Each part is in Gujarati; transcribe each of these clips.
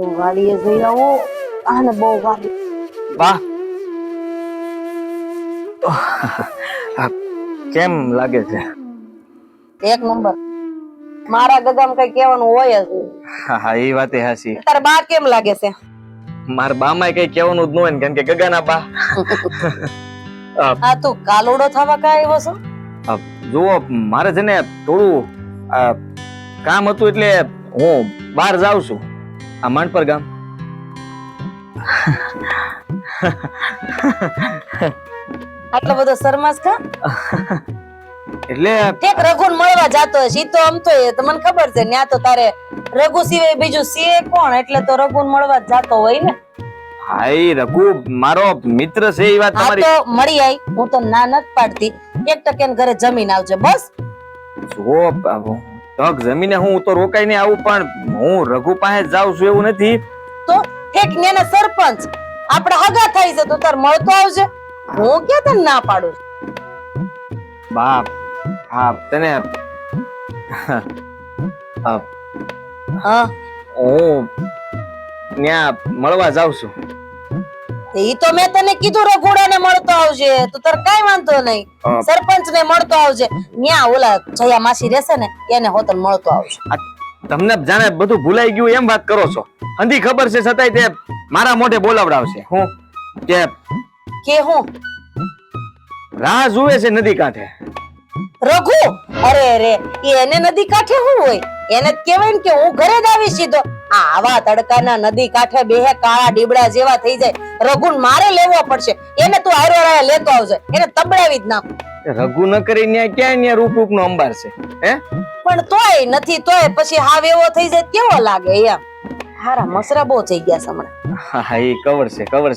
હું વાડીએ જઈ આવું. આને બહુ વાડી. વાહ કેમ લાગે છે? એક નંબર. મારા ગગામાં કઈ કહેવાનું હોય જ નહીં. હા એ વાત હાસી. તારા બા કેમ લાગે છે? મારા બામાં કઈ કહેવાનું જ ન હોય ને, કેમ કે ગગાના બા. આ તું કાલોડો થવા કા આવ્યો છો? જુઓ મારે છે ને થોડું કામ હતું એટલે હું બહાર જાઉં છું, આ માંડપર ગામ. આટલો બધો શરમાસ કા? એટલે ઠેક રઘુને મળવા જાતો હશે. ઈ તો આમ તો એ તો મને ખબર છે. ન્યા તો તારે રઘુ સિવાય બીજું છે કોણ? એટલે તો રઘુને મળવા જ જાતો હોય ને. હાય રઘુ મારો મિત્ર છે, એ વાત આ તમારી. તો મળી આઈ. હું તો ના નથી પાડતી. 1% ઘરે જમીન આવજે બસ. જો તક જમીને હું તો રોકાઈ ને આવું, પણ હું રઘુ પાસે જાઉં છું એવું નથી. તો ઠેક ન્યાના સરપંચ આપણે હગા થાય છે તો તાર મળતો આવજે. હું ક્યાં તને ના પાડું? બાપ હા તને હા હું ત્યાં મળવા જાઉં છું. ઈ તો મેં તને કીધું રઘુડાને મળતો આવજે. તો તાર કઈ વાંધો નહીં. સરપંચ ને મળતો આવજે. ન્યા ઓલા જયા માસી રહેશે ને એને હોતન મળતો આવજે. તમને જાણે બધું ભૂલાઈ ગયું એમ વાત કરો છો. અંધી ખબર છે છતાંય તે મારા મોઢે બોલાવડાવશે. હું કે હું રાહ જુએ છે નદી કાંઠે. રઘુ અરે રે એને નદી કાંઠે શું હોય? એને જ કહેવાય ને કે હું ઘરે જ આવી સીધો. આવા તડકાના નદી કાંઠે બેહે કાળા ડીબડા જેવા થઈ જાય. રઘુને મારે લેવો પડશે. એને તું આયરો લેતો આવજે. એને તબડાવી જ નાખ. રઘુ ન કરી ન્યા ક્યાં ન્યા રૂપ નો અંબાર છે હે? પણ તોય નથી. તોય પછી હાવ એવો થઈ જાય કેવો લાગે એમ. હારા મસરા બહુ થઈ ગયા છે હમણાં. હા એ કવર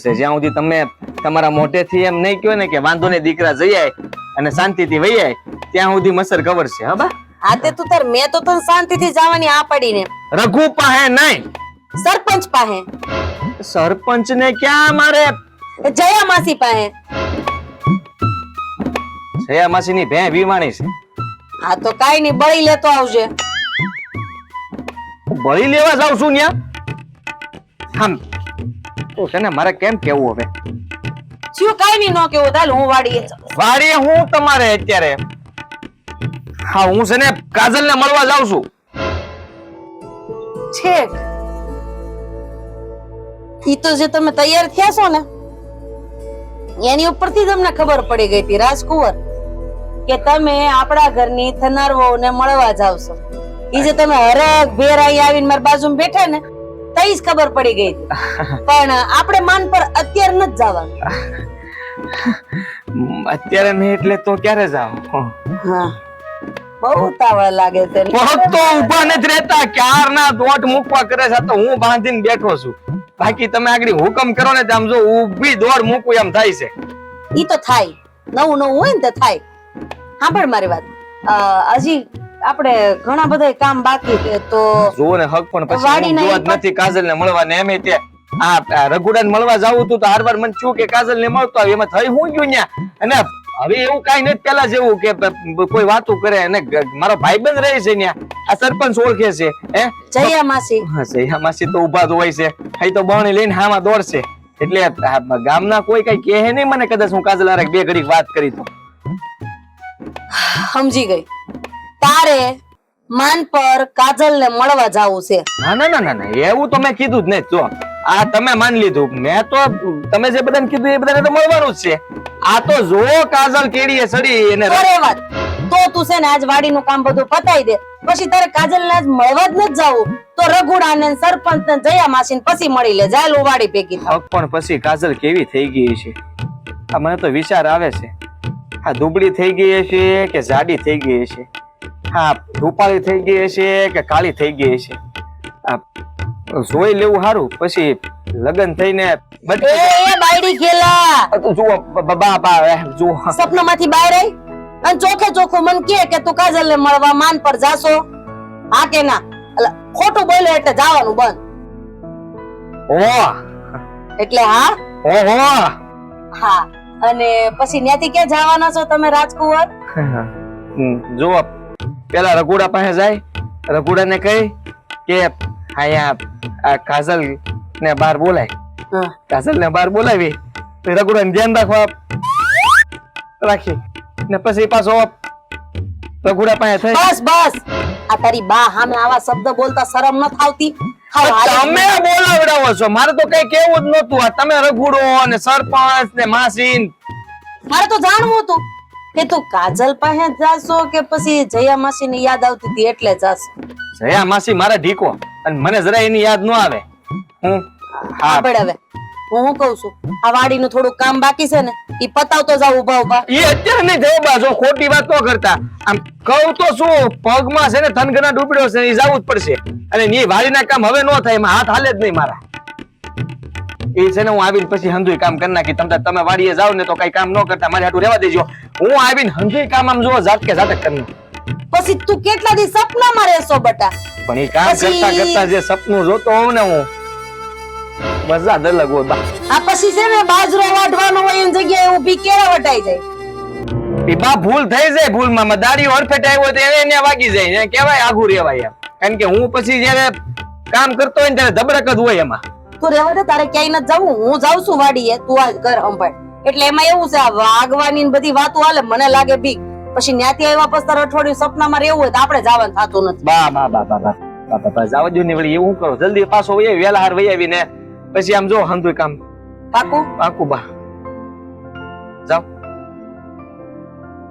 છે જ્યાં સુધી તમે તમારા મોઢેથી એમ નહીં કહો ને કે વાંધો ને દીકરા જઈ આય અને શાંતિથી વહી આય, ત્યાં સુધી મસર કવર છે. હા બા આ તે તું તાર મેં તો તને શાંતિથી જવાની આ પડીને. રઘુ પાસે નહીં, સરપંચ પાસે. સરપંચ ને ક્યાં મારે? જયા માસી પાસે. જયા માસી ની ભે વીમાણી છે. હા તો કાઈ નહીં, બળી લેતો આવજે. બળી લેવા જાઉં છું ન્યા. હમ તો છે ને મારે કેમ કેવું હવે? શું કાઈ નહીં નો કેવું. ચાલ હું વાડીએ જાઉં. વાડીએ હું તમારે અત્યારે? હા હું છે ને કાજલ ને મળવા જાઉં છું. છેક ઈ તો જે તમે તૈયાર થયા છો ને એની ઉપરથી તમને ખબર પડી ગઈ હતી રાજકુંવર કે તમે આપણા ઘરની થનાર વહુને મળવા જાવ છો. ઈ જે તમે હરખ ભેર અહીં આવીને મારી બાજુમાં બેઠા ને તઈ જ ખબર પડી ગઈ હતી. પણ આપણે માન પર અત્યારે નથી જવાનું. અત્યારે નહીં એટલે તો ક્યારે જાવ? હા બહુ તાવળ લાગે છે. તો ઉભા નથી રહેતા, ક્યારના દોટ મૂકવા કરે છે તો હું બાંધીને બેઠો છું. બાકી તમે આગળ હુકમ કરો ને આમ જો ઊભી દોડ મૂકું એમ થાય છે. ઈ તો થાય, નવું નવું હોય ને તો થાય. સાંભળ મારી વાત, હજી આપણે ઘણા બધા કામ બાકી છે તો જો ને હક પણ પછી જોવા જ નથી કાજલ ને મળવા ને. એમે તે આ રઘુડાને મળવા જાવું હતું તો હારવાર મને શું કે કાજલ ને મળતો આવે, એમાં થઈ હું ગયું ન્યા. અને હવે એવું કઈ નથી પેલા જેવું કે કોઈ વાતો કરે. અને મારો ભાઈબંધ રહે છે ન્યા, આ સરપંચ ઓળખે છે. હે જયા માસી? જયા માસી તો ઉભા જ હોય છે. અહીં તો બહણી લઈને હામાં દોડશે. એટલે ગામના કોઈ કઈ કહે નહીં મને કદાચ હું કાજલ હારે બે ઘડી વાત કરી તો. સમજી ગઈ. તારે માન પર કાજલ ને મળવા જાવું છે? ના ના ના ના એવું તો મેં કીધું જ નહીં. જો આ તમે માની લીધું, મેં તો તમે જે બધાને કીધું એ બધાને તો મળવાનું જ છે. આ તો જો કાજલ કેડીએ સડી એને અરે વાત તો તું છે ને આજ વાડીનું કામ બધું પતાઈ દે. પછી તારે કાજલ ને આજ મળવા જ નથી જાવું તો રઘુડા ને સરપંચ ને જયા માસી પછી મળી લે. જાય વાડી ભેગી થાવ. પણ પછી કાજલ કેવી થઈ ગઈ છે આ મને તો વિચાર આવે છે. આ દુબળી થઈ ગઈ છે કે જાડી થઈ ગઈ છે? હા રૂપાળી થઈ ગઈ છે કે કાળી થઈ ગઈ છે? જોઈ લેવું સારું, પછી લગ્ન થઈને એ બાયડી ગેલા જુઓ બાબા જુઓ સપનામાંથી બહાર આવી અને ચોખે ચોખ્ખું મન કે તું કાજલ ને મળવા માન પર જાશો? હા કે ના? ખોટું બોલ્યો એટલે જવાનું બંધ. ઓ એટલે હા ઓહો હા. અને પછી ત્યાંથી ક્યાં જવાના છો તમે રાજકુંવર? જુઓ પેલા રઘુડા પાસે જાય, રઘુડા ને કહી કે અહીંયા આ કાજલ ને બહાર બોલાય. હા. કાજલ ને બહાર બોલાવી રઘુડાને ધ્યાન રાખી ને પછી પાછો રઘુડા પાસે થઈ. બસ બસ આ તારી બા સામે આવા શબ્દ બોલતા શરમ ન થાવતી? તમે બોલાવડાવો છો, મારે તો કઈ કેવું જ નતું. આ તમે રઘુડો ને સરપંચ ને માસી. મારે તો જાણવું હતું કે તું કાજલ પાસે જાશો કે પછી જયા માસી ની યાદ આવતી હતી એટલે જાશો? જયા માસી મારા ઢીકો અને મને જરા એની યાદ ન આવે. હું હા પણ હવે હું શું કઉ છું, આ વાડીનું થોડું કામ બાકી છે ને ઈ પતાવતો જાવ ઉભા ઉભા. એ અત્યારે નહીં જવા જો ખોટી વાત ન કરતા. આમ કહું તો શું, પગમાં છે ને થનગના ડૂબડ્યો છે, એ જવું જ પડશે. અને ની વાડીના કામ હવે ન થાય, એમાં હાથ હાલે જ નહીં મારા. એ છે ને હું આવીને પછી હંધુય કામ કરી નાખી. તમે વાડીએ જાવ ને તો કઈ કામ ન કરતા, મારી હાટું રહેવા દેજો. હું આવીને હંધુય કામ આમ જો ઝાટકે ઝાટક કરી. પછી તું કેટલા દી સપનામાં રહેશો બટા? પણ એ કામ કરતા કરતા જે સપનું જોતો હોઉં ને હું, બસ આ અલગ હોય બા. આ પછી છે ને બાજરો વાઢવાનો હોય એની જગ્યાએ ઊભી કેળા વટાઈ જાય. એ બા ભૂલ થઈ જાય, ભૂલમાં દાડીઓ હડફેટ આવ્યો તો એને વાગી જાય, એને કહેવાય આઘું રહેવાય એમ. કારણ કે હું પછી જયારે કામ કરતો હોય ને ત્યારે ધબડક જ હોય એમાં. તું રહેવા દે, તારે ક્યાંય નથી જવું. હું જાઉં છું વાડીએ, તું આ ઘર સંભાળ. એટલે એમાં એવું છે, આ વાગવાની ને બધી વાતો હાલે, મને લાગે બીક. પછી ન્યાથી આવ્યા પછી તારે અઠવાડિયું સપનામાં રહેવું હોય તો આપણે જવાનું થતું નથી. બા બા બા બા બા બા બા જાવ જો ને વળી એવું કરો, જલ્દી પાછો વહી આવી, વેલા હાર વહી આવીને પછી આમ જો હંધુય કામ પાકું પાકું બા. જાવ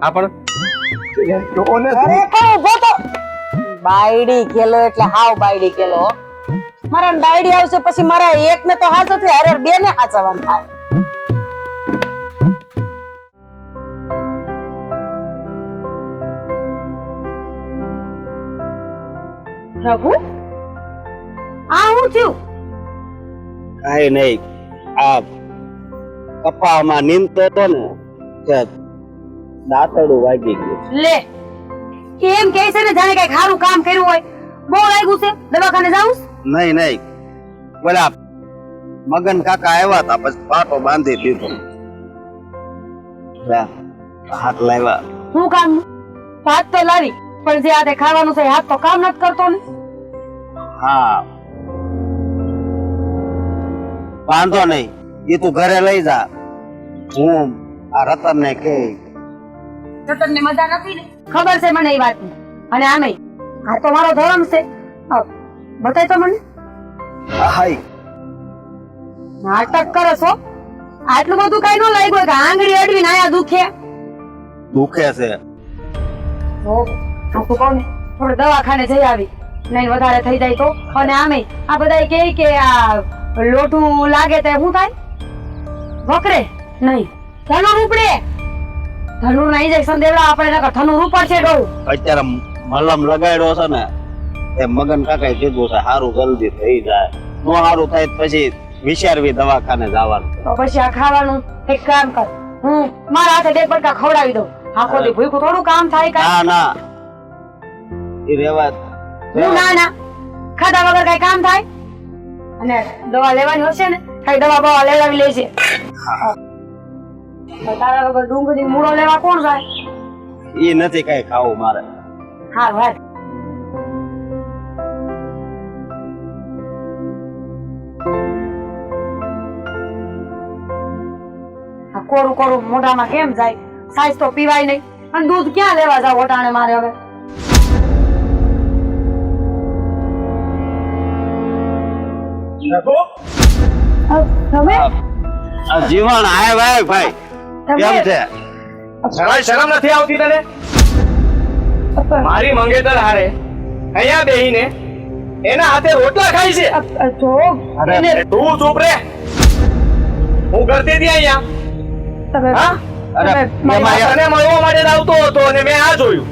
આ પણ અરે કોણ ઉભો તો? બાયડી ખેલો એટલે હાવ બાયડી ખેલો. મારા ડાયડી આવશે પછી મારા એક ને તો હાચો થાય, અરે બે ને હાચવાનું થાય. રઘુ આ હું થયું? કઈ નહીં, આ કપામાં નીંદતો હતો ને ત્યાં દાંતરડું વાગી ગયું. લે કેમ કે છે ને જાણે કઈ ખારું કામ કર્યું હોય. બહુ લાગ્યું છે, દવાખાને જાઉં? નહીં નહીં, બોલા મગન કાકા આવ્યા હતા પછી પાટો બાંધી દીધો. લા, હાથ લાવ્યા. હું કામ હાથ તો લાવી, પણ જે આતે ખાવાનું છે હાથ તો કામ નથી કરતો ને. હા વાંધો નહીં, એ તું ઘરે લઈ જા. હું આ રતન ને કે તમને મજા નથી ને? ખબર છે મને એ વાતની. અને આમે આ તો મારો ધર્મ છે. બતાય તો મને. હાય નાટક કરો છો? આટલું બધું કઈ ન લાગ્યું કે આંગળી અડવીને આયા દુખે? દુખે છે. આ તો કહું ને, થોડું દવાખાને જઈ આવી, નહીં વધારે થઈ જાય તો. અને આમે આ બધા કહે કે આ લોઠું લાગે તો શું થાય? વકરે નહીં, ધનુર ઉપડે. ધનુર ના ઇન્જેક્શન દેવડા આપણે નકર ધનુર ઉપડશે ડોળ. અત્યારે મલમ લગાડ્યો છે ને એ મગન કાકાએ કીધું છે સારું જલ્દી થઈ જાય. નો સારું થાય તો પછી વિચારવી દવાખાને જવાનું. તો પછી આ ખાવાનું એક કામ કર, હું મારા હાથે બે બટકા ખવડાવી દઉં. આખો દી ભૂખ્યું થોડું કામ થાય કાંઈ? ના ના, એ રેવા હું ના ના, ખાધા વગર કઈ કામ થાય? અને દવા લેવાની હશે ને, કઈ દવા બવા લેવડાવી લેજે. તારા વગર ડુંગળી મૂળો લેવા કોણ જાય? એ નથી કઈ ખાવું મારે. હા ભાઈ આ કોરું કોરું મોઢામાં કેમ જાય? સાઈઝ તો પીવાય નહીં, અને દૂધ ક્યાં લેવા જાવ ઓટાણે મારે હવે? તમે જીવન આય ભાઈ ભાઈ કેમ છે? શરમ નથી આવતી તને? મારી મંગેતર હારે અહીંયા બેહીને એના હાથે રોટલા ખાય છે. જો તું ચૂપ રે. હું કરતી હતી અહીંયા. તમે હા? અરે તને મળવા માટે જ આવતો હતો અને મેં આ જોયું.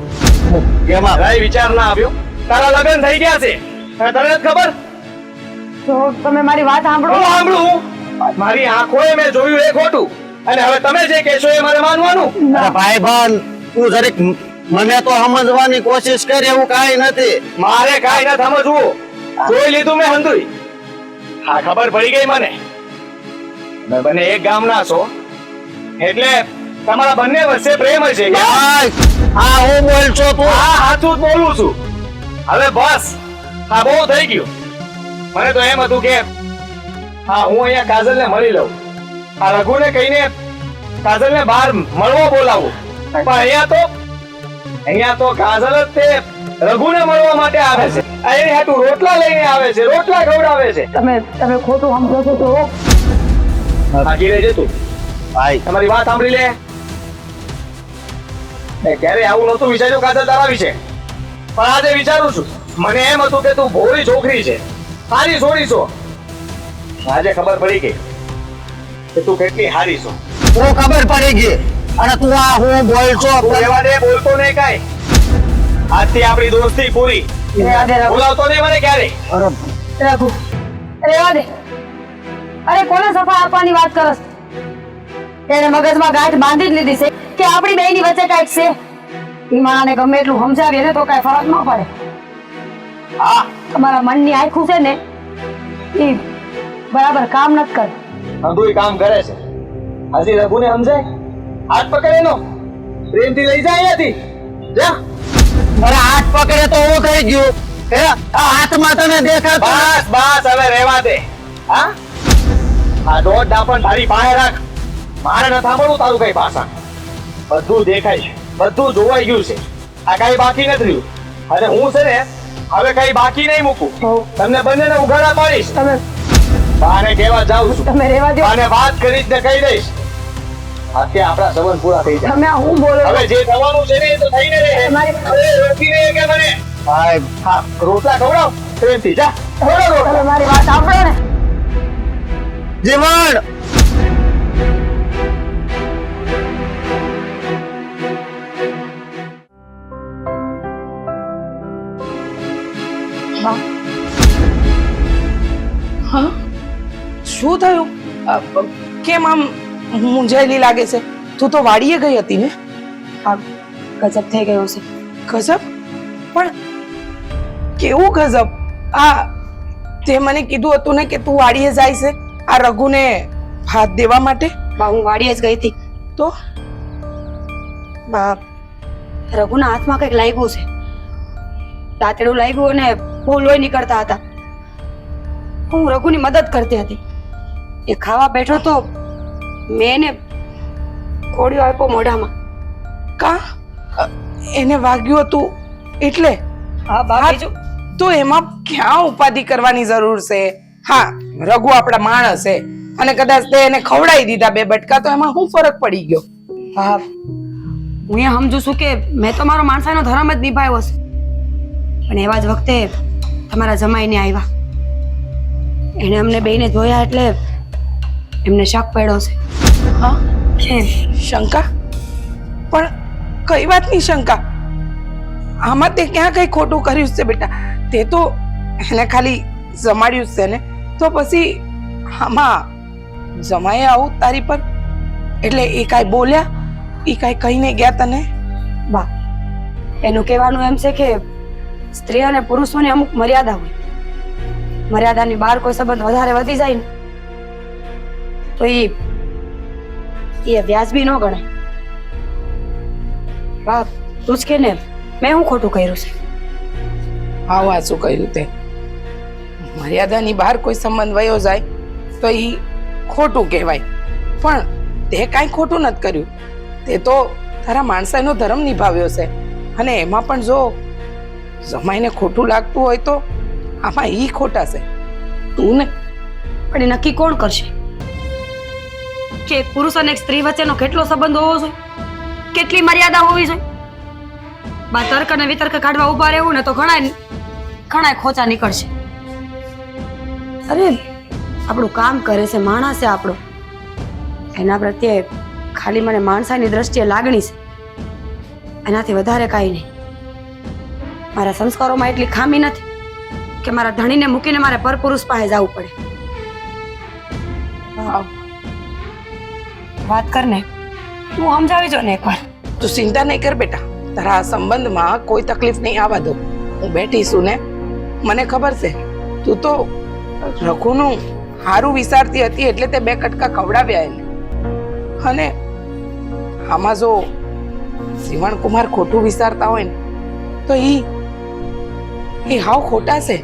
કેમાં કઈ વિચાર ના આવ્યો? તારા લગ્ન થઈ ગયા છે અને તને જ ખબર? જો તમે મારી વાત સાંભળો. હું સાંભળું? મારી આંખોએ મેં જોયું એ ખોટું, અને હવે તમે જે કહેશો એ મારે માનવાનું? અરે ભાઈ ભાન તું જરીક મને તો સમજવાની કોશિશ કર. એવું કાઈ નથી. મારે કાઈ ન સમજવું. જોઈ લીધું મેં હંધુય. હા ખબર પડી ગઈ મને. તમે બંને એક ગામના છો એટલે તમારા બંને વચ્ચે પ્રેમ હશે. હા હું બોલ છો તું? હા સાચું જ બોલું છું. હવે બસ આ બહુ થઈ ગયું. મને તો એમ હતું કે હા હું અહીંયા કાજલને મળી લઉં, આ રઘુને કહીને કાજલને બહાર મળવા બોલાવું, પણ અહીંયા તો કાજલ જ તે રઘુને મળવા માટે આવે છે. આ એની હાટુ રોટલા લઈને આવે છે, રોટલા ખવડાવે છે. તમે ખોટું સમજો છો તો બાકી રહેજે તું, ભાઈ તમારી વાત સાંભળી લે. મેં ક્યારે આવું નહોતું વિચાર્યું કાજલ તારા વિશે, પણ આજે વિચારું છું. મને એમ હતું કે તું ભોળી છોકરી છે, સારી છોડી છો. આજે ખબર પડી ગઈ કે તું કેટલી હારી છો. તો ખબર પડી ગઈ. અને તું આ હું બોલ છો તું રહેવા દે, બોલતો નહીં કાંઈ. આજથી આપણી દોસ્તી પૂરી. બોલાવતો નહીં મને ક્યારેય. રઘુ રેવા દે. અરે કોને સફા આપવાની વાત કરસ? તેને મગજમાં ગાંઠ બાંધી જ લીધી છે કે આપણી બેયની વચ્ચે કાંઈક છે. ઈ માને ગમે એટલું સમજાવીએ ને તો કાંઈ ફરક ન પડે. હા, તમારા મનની આંખું છે ને ઈ બરાબર કામ નથી કરતી. અંધુય કામ કરે છે. હજી રઘુને સમજાય? હાથ પકડે નો પ્રેમથી લઈ જાય અહીંયાથી. જા. અરે હાથ પકડે તો હું થઈ ગયું. હે આ હાથમાં તને દેખાતું બસ બસ હવે રહેવા દે. હા, આ દોઢ ડાપણ તારી પાસે રાખ. મારે ન સાંભળવું તારું કઈ ભાષા. બધું દેખાય છે, બધું જોવાઈ ગયું છે. આ કઈ બાકી નથી રહ્યું. અને હું છે ને હવે કઈ બાકી નહીં મૂકું. તમને બંનેને ઉઘાડા પાડીશ. બાને કહેવા જાઉં છું. તમે રેવા દો. અને વાત કરી જ ને કહી દઈશ. અત્યારે આપણા સંબંધ પૂરા થઈ જાય. તમે આ હું બોલો છો? હવે જે થવાનું છે ને એ તો થઈને રહે. મારી- હવે રોકી રહે કે મને ભાઈ હા રોટલા ખવડાવ પ્રેમથી. જા ખવડાવ રોટલા. તમે મારી વાત સાંભળો ને. જીવન હા શું થયું? કેમ આમ મૂંઝાયેલી લાગે છે? તું તો વાડીએ ગઈ હતી ને? આ ગજબ થઈ ગયો છે. ગજબ? પણ કેવું ગજબ? આ તે મને કીધું હતું ને કે તું વાડીએ જાય છે આ રઘુને હાથ દેવા માટે. બા હું વાડીએ જ ગઈ હતી તો બા રઘુના હાથમાં કંઈક લાગ્યું છે. દાંતેડું લાગ્યું અને બહુ લોહી નીકળતા હતા. હું રઘુની મદદ કરતી હતી. એ ખાવા બેઠો તો મેં એને કોળિયો આપ્યો મોઢામાં. કા એને વાગ્યું હતું એટલે? હા બા હા, બીજું તો એમાં ક્યાં ઉપાધિ કરવાની જરૂર છે? હા, રઘુ આપણા માણસ છે અને કદાચ તે એને ખવડાવી દીધા બે બટકા તો એમાં શું ફરક પડી ગયો? હા હું એ સમજુ છું કે મેં તો મારો માણસાઈનો ધર્મ જ નિભાવ્યો છે. પણ એવા જ વખતે તમારા જમાઈને આવ્યા. એને અમને બેયને જોયા એટલે એમને શક પડ્યો છે. હા, કે શંકા? પણ કઈ વાતની શંકા? આમાં તે ક્યાં કઈ ખોટું કર્યું છે બેટા? તે તો એને ખાલી જમાડ્યું છે ને, તો પછી આમાં જમાએ આવું તારી પર એટલે એ કાંઈ બોલ્યા? એ કાંઈ કહીને ગયા તને? બા એનું કહેવાનું એમ છે કે સ્ત્રી અને પુરુષોની અમુક મર્યાદા હોય. મર્યાદાની બહાર કોઈ સંબંધ વધારે વધી જાય ને તો એ વ્યાજબી ન ગણાય. બા તું જ કે ને મેં શું ખોટું કર્યું છે? હા, આ શું કહ્યું તે? મર્યાદાની બહાર કોઈ સંબંધ વયો જાય તો એ ખોટું કહેવાય. પણ તે કાંઈ ખોટું નથી કર્યું. તે તો તારા માણસાઈનો ધર્મ નિભાવ્યો છે. અને એમાં પણ જો જમાઈને ખોટું લાગતું હોય તો આમાં ઈ ખોટા છે, તું ને. પણ એ નક્કી કોણ કરશે કે એક પુરુષ અને એક સ્ત્રી વચ્ચેનો કેટલો સંબંધ હોવો જોઈએ, કેટલી મર્યાદા હોવી જોઈએ? બા તર્ક અને વિતર્ક કાઢવા ઉભા રહેવું ને તો ઘણા ખોચા નીકળશે. અરે આપણું કામ કરે છે, માણસ છે આપણો. એના પ્રત્યે ખાલી મને માણસાની દ્રષ્ટિએ લાગણી છે, એનાથી વધારે કાંઈ નહીં. મારા સંસ્કારોમાં એટલી ખામી નથી કે મારા ધણીને મૂકીને મારે પરપુરુષ પાસે જવું પડે. હા, વાત કરને, તું સમજાવી જો ને એકવાર. તું ચિંતા નહીં કર બેટા. તારા આ સંબંધમાં કોઈ તકલીફ નહીં આવવા દો. હું બેઠી છું ને, મને ખબર છે તું તો રઘુનું સારું વિચારતી હતી એટલે તે બે કટકા ખવડાવ્યા એને. અને આમાં જો શ્રીવણ કુમાર ખોટું વિચારતા હોય ને તો એ હાવ ખોટા છે.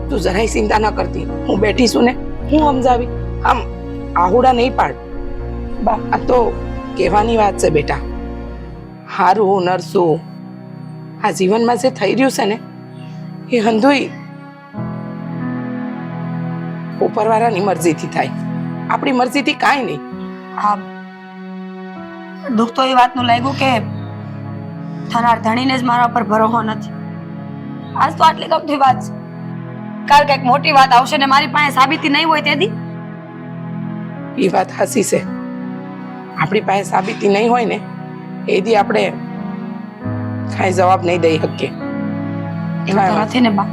તું જરાય ચિંતા ન કરતી, હું બેઠી છું ને, હું સમજાવી. આમ આહુડા નહીં પાડ બા, આ તો કહેવાની વાત છે બેટા. હારું નરસું આ જીવનમાં જે થઈ રહ્યું છે ને એ હંધુઈ ઉપરવાળાની મરજીથી થાય, આપણી મરજીથી કાંઈ નહીં. હા, દુઃખ તો એ વાતનું લાગ્યું કે થનાર ધણીને જ મારા પર ભરોસો નથી. આજ તો આટલી ગમતી વાત છે, કાલ કંઈક મોટી વાત આવશે ને મારી પાસે સાબિતી નહીં હોય તેથી. એ વાત હાસી છે, આપણી પાસે સાબિતી નહીં હોય ને એ દી આપણે કાંઈ જવાબ નહીં દઈ શકીએ. એવું તો નથી ને બા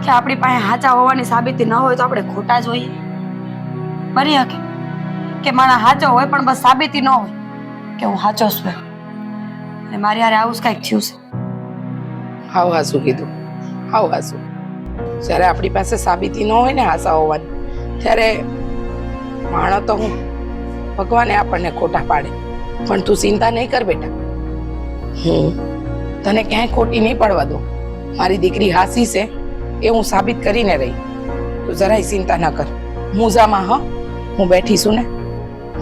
કે આપણી પાસે સાચા હોવાની સાબિતી ન હોય તો આપણે ખોટા જ હોઈએ. બની શકે કે મારા સાચો હોય પણ બસ સાબિતી ન હોય કે હું સાચો છું, અને મારી હારે આવું જ કંઈક થયું છે. હાવ હાસું કીધું, હાવ હાસું. જ્યારે આપણી પાસે સાબિતી ન હોય ને હાસા હોવાની, ત્યારે માણો તો હું ભગવાને આપણને ખોટા પાડે. પણ તું ચિંતા નહીં કર બેટા, હું તને ક્યાંય ખોટી નહીં પડવા દઉં. મારી દીકરી હાસી છે એ હું સાબિત કરીને રહી. તું જરાય ચિંતા ન કર. હું જામાં, હા, હું બેઠી છું ને,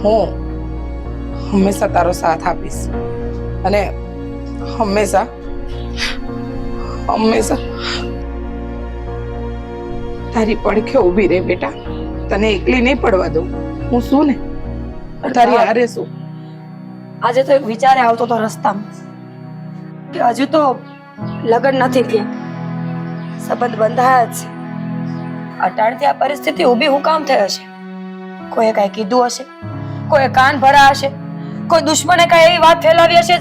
હું હંમેશા તારો સાથ આપીશ અને હંમેશા હંમેશા તારી પડખે ઊભી રહે બેટા. તને એકલી નહીં પડવા દઉં. હું શું ને તારી હારે છું. આજે તો એક વિચારે આવતો તો રસ્તામાં કે હજુ તો લગ્ન નથી થયા, સંબંધ બંધાયા જ છે. અટાણથી આ પરિસ્થિતિ ઊભી હું કામ થઈ હશે? કોઈએ કાંઈ કીધું હશે, કોઈએ કાન ભરા હશે, કોઈ દુશ્મને કાંઈ એવી વાત ફેલાવી હશે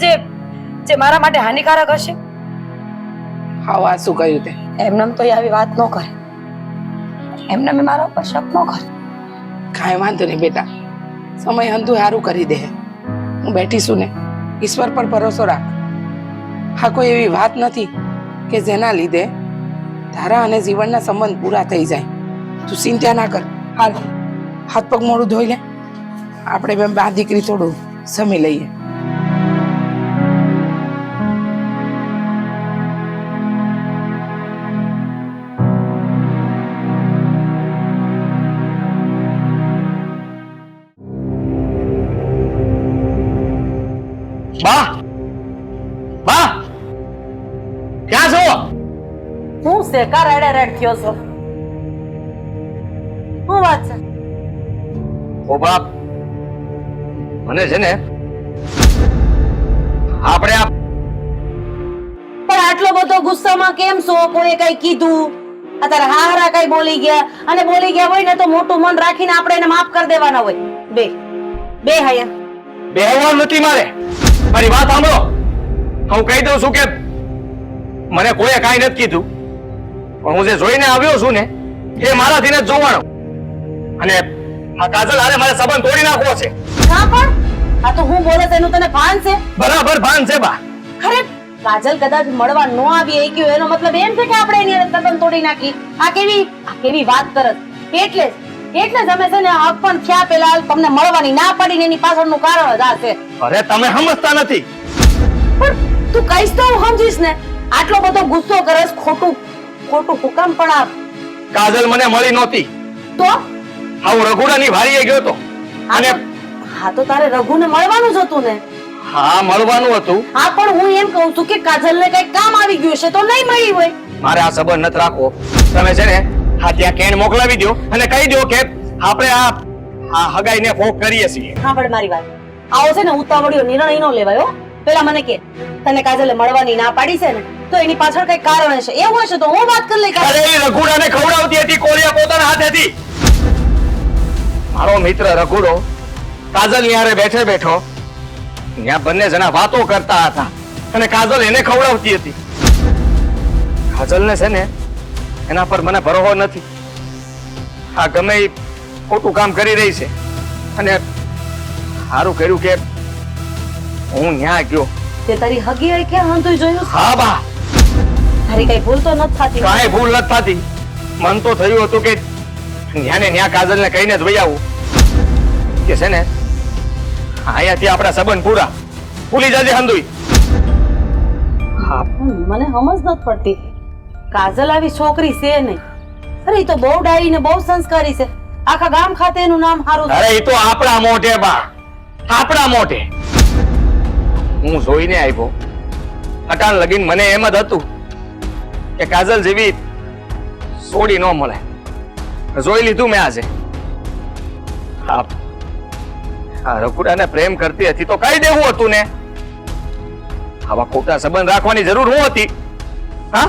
જે મારા માટે હાનિકારક હશે. હાવ આ શું કહ્યું તે? એમનેમ તો એ આવી વાત ન કરે, એમને મેં મારા ઉપર શક ન કરે. કાંઈ વાંધો નહીં બેટા, સમય હંધું સારું કરી દે. હું બેઠી છું ને, ઈશ્વર પર ભરોસો રાખ. હા, કોઈ એવી વાત નથી કે જેના લીધે તારા અને જીવનના સંબંધ પૂરા થઈ જાય. તું ચિંતા ના કર. હાલ હાથ પગ મોડું ધોઈ લે, આપણે બે બા દીકરી થોડું સમી લઈએ. બા, બા, ક્યાં છો? હું છે કા રેડે રેડ થયો છો? શું વાત છે? ઓ બાપ, મને છે ને આપણે આ પણ આટલો બધો ગુસ્સામાં કેમ છો? કોઈ કઈ કીધું? અત્યારે હારા કઈ બોલી ગયા, અને બોલી ગયા હોય ને તો મોટું મન રાખીને આપણે એને માફ કરી દેવાના હોય. બે હૈયા બેહવાનું નથી મારે. મારી વાત સાંભળો. હું કહી દઉં છું કે મને કોઈએ કાંઈ નથી કીધું, પણ હું જે જોઈને આવ્યો છું ને એ મારાથી જ જોવાનો. અને આ કાજલ હારે મારે સંબંધ તોડી નાખવો છે. હા, પણ આ તો હું બોલે તેનું તને ભાન છે? બરાબર ભાન છે બા. અરે કાજલ કદાચ મળવા ન આવી એ કયો એનો મતલબ એમ છે કે આપણે એની હારે સંબંધ તોડી નાખી? આ કેવી વાત કરત? એટલે જ અમે છે ને હક પણ થયા પેલા તમને મળવાની ના પાડીને એની પાછળનું કારણ જ આ છે. અરે તમે સમજતા નથી. પણ તું કઈશ તો હું સમજીશ ને. આટલો બધો ગુસ્સો કરસ, ખોટું હુકમ પણ આપ. કાજલ મને મળી નહોતી, તો હું રઘુડાની વાડીએ ગયો તો. અને હા, તો તારે રઘુને મળવાનું જ હતું ને? હા, મળવાનું હતું. હા, પણ હું એમ કહું છું કે કાજલને કઈ કામ આવી ગયું છે તો નહીં મળી હોય. મારે આ સંબંધ નથી રાખવો. તમે છે ને હા ત્યાં કેણ મોકલાવી દો અને કહી દો કે આપણે આ હગાઈને ફોક કરીએ છીએ. સાંભળ મારી વાત, આવો છે ને ઉતાવળિયો નિર્ણય નો લેવાય હો. પેલા મને કે તને કાજલે મળવાની ના પાડી છે ને તો એની પાછળ કઈ કારણ હશે. એવું હશે તો હું વાત કરી લઈ. અરે એ રઘુડાને ખવડાવતી હતી કોળિયા પોતાના હાથેથી. મારો મિત્ર રઘુડો કાજલ ની હારે બેઠો ત્યાં બંને જણા વાતો કરતા હતા અને કાજલ એને ખવડાવતી હતી. કાજલને છે ને એના પર મને ભરોસો નથી. આ ગમે ઈ ખોટું કામ કરી રહી છે અને સારું કર્યું કે હું ન્યા ગયો. તે તારી હગી હોય કે હંતુય જોયું? હા બા, તારી કઈ ભૂલ તો નથી થતી? કાંઈ ભૂલ નથી થતી. મન તો થયું હતું કે ન્યા ને ન્યા કાજલને કહીને જ વહી આવું કે છે ને અહીંયાથી આપણા સંબંધ પૂરા. ભૂલી જજે હંદુઈ. હા, મને સમજ નથી પડતી કાજલ આવી છોકરી છે નહીં. અરે ઈ તો બહુ ડાયી ને બહુ સંસ્કારી છે. આખા ગામ ખાતે એનું નામ સારું છે. અરે એ તો આપણા મોઢે બા, આપણા મોઢે. હું જોઈને આવ્યો અટાણ લગીન મને એમ જ હતું કે કાજલ જેવી સોડી ન મળે. જોઈ લીધું મેં આજે. હા, રઘુડાને પ્રેમ કરતી હતી તો કહી દેવું હતું ને. આવા ખોટા સંબંધ રાખવાની જરૂર હું હતી? હા,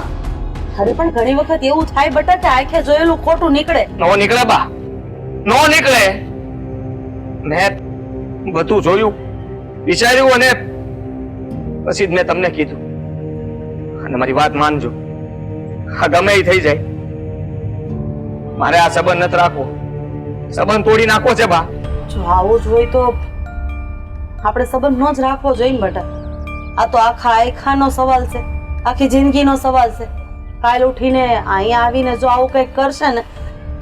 અરે પણ ઘણી વખત એવું થાય બટા કે આંખે જોયેલું ખોટું નીકળે. નો નીકળે બા, નો નીકળે. મેં બધું જોયું, વિચાર્યું અને પછી જ મેં તમને કીધું. અને મારી વાત માનજો, આ ગમે એ થઈ જાય, મારે આ સંબંધ નથી રાખવો. સંબંધ તોડી નાખવો છે બા. જો આવું જ હોય તો આપણે સંબંધ નો જ રાખવો જોઈએ ને બટા. આ તો આખા આયખાનો સવાલ છે, આખી જિંદગીનો સવાલ છે. કાલ ઉઠીને અહીંયા આવીને જો આવું કંઈક કરશે ને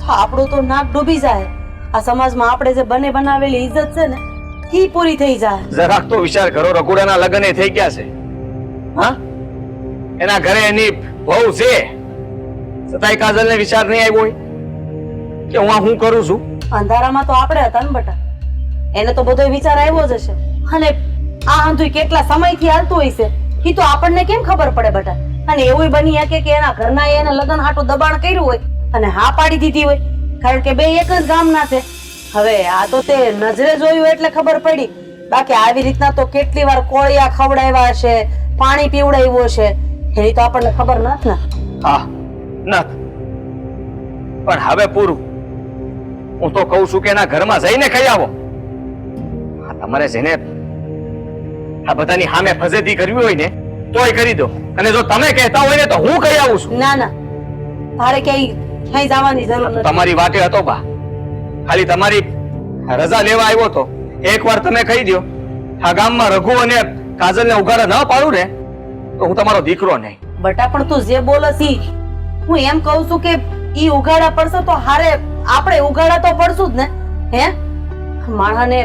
તો આપણું તો નાક ડૂબી જાય. આ સમાજમાં આપણે જે બને બનાવેલી ઇજ્જત છે ને ઈ પૂરી થઈ જાય. જરાક તો વિચાર કરો, રઘુડાના લગ્ન એ થઈ ગયા છે. હા, એના ઘરે એની વહુ છે, છતાંય કાજલને વિચાર નહીં આવ્યો હોય કે હું આ હું કરું છું. અંધારામાં તો આપણે હતા ને બટા. એને તો બધો વિચાર આવ્યો જ હશે. અને આ આંધુય કેટલા સમયથી હાલતું હોય છે ઈ તો આપણને કેમ ખબર પડે બટા. અને એવું બની શકે કે એના ઘરના એને લગ્ન હાટું દબાણ કર્યું હોય અને હા પાડી દીધી હોય, કારણ કે બે એક જ ગામના છે. હવે આ તો તે નજરે જોયું એટલે ખબર પડી. બાકી આવી રીતના તો કેટલી વાર કોળિયા ખવડાવ્યા હશે, પાણી પીવડાવ્યું હશે, એની તો આપણને ખબર નથી ને. હા, નથી. પણ હવે પૂરું. હું તો કહું છું કે એના ઘરમાં જઈને ખાઈ આવો. તમારે જેને આ બધાની સામે ફજેતી કરવી હોય ને તોય કરી દો. અને જો તમે કહેતા હોય ને તો હું કહી આવું છું. ના ના, તારે ક્યાંય જવાની જરૂર નથી. તમારી વાટે હતો બા, ખાલી તમારી રજા લેવા આવ્યો તો. એકવાર તમે કહી દો આ ગામમાં રઘુ અને કાજલને ઉઘાડા ન પાડું ને તો હું તમારો દીકરો નહીં. બટા પણ તું જે બોલસ ઈ હું એમ કહું છું કે ઈ ઉઘાડા પડશે તો હારે આપણે ઉઘાડા તો પડશું જ ને. હે, માણાને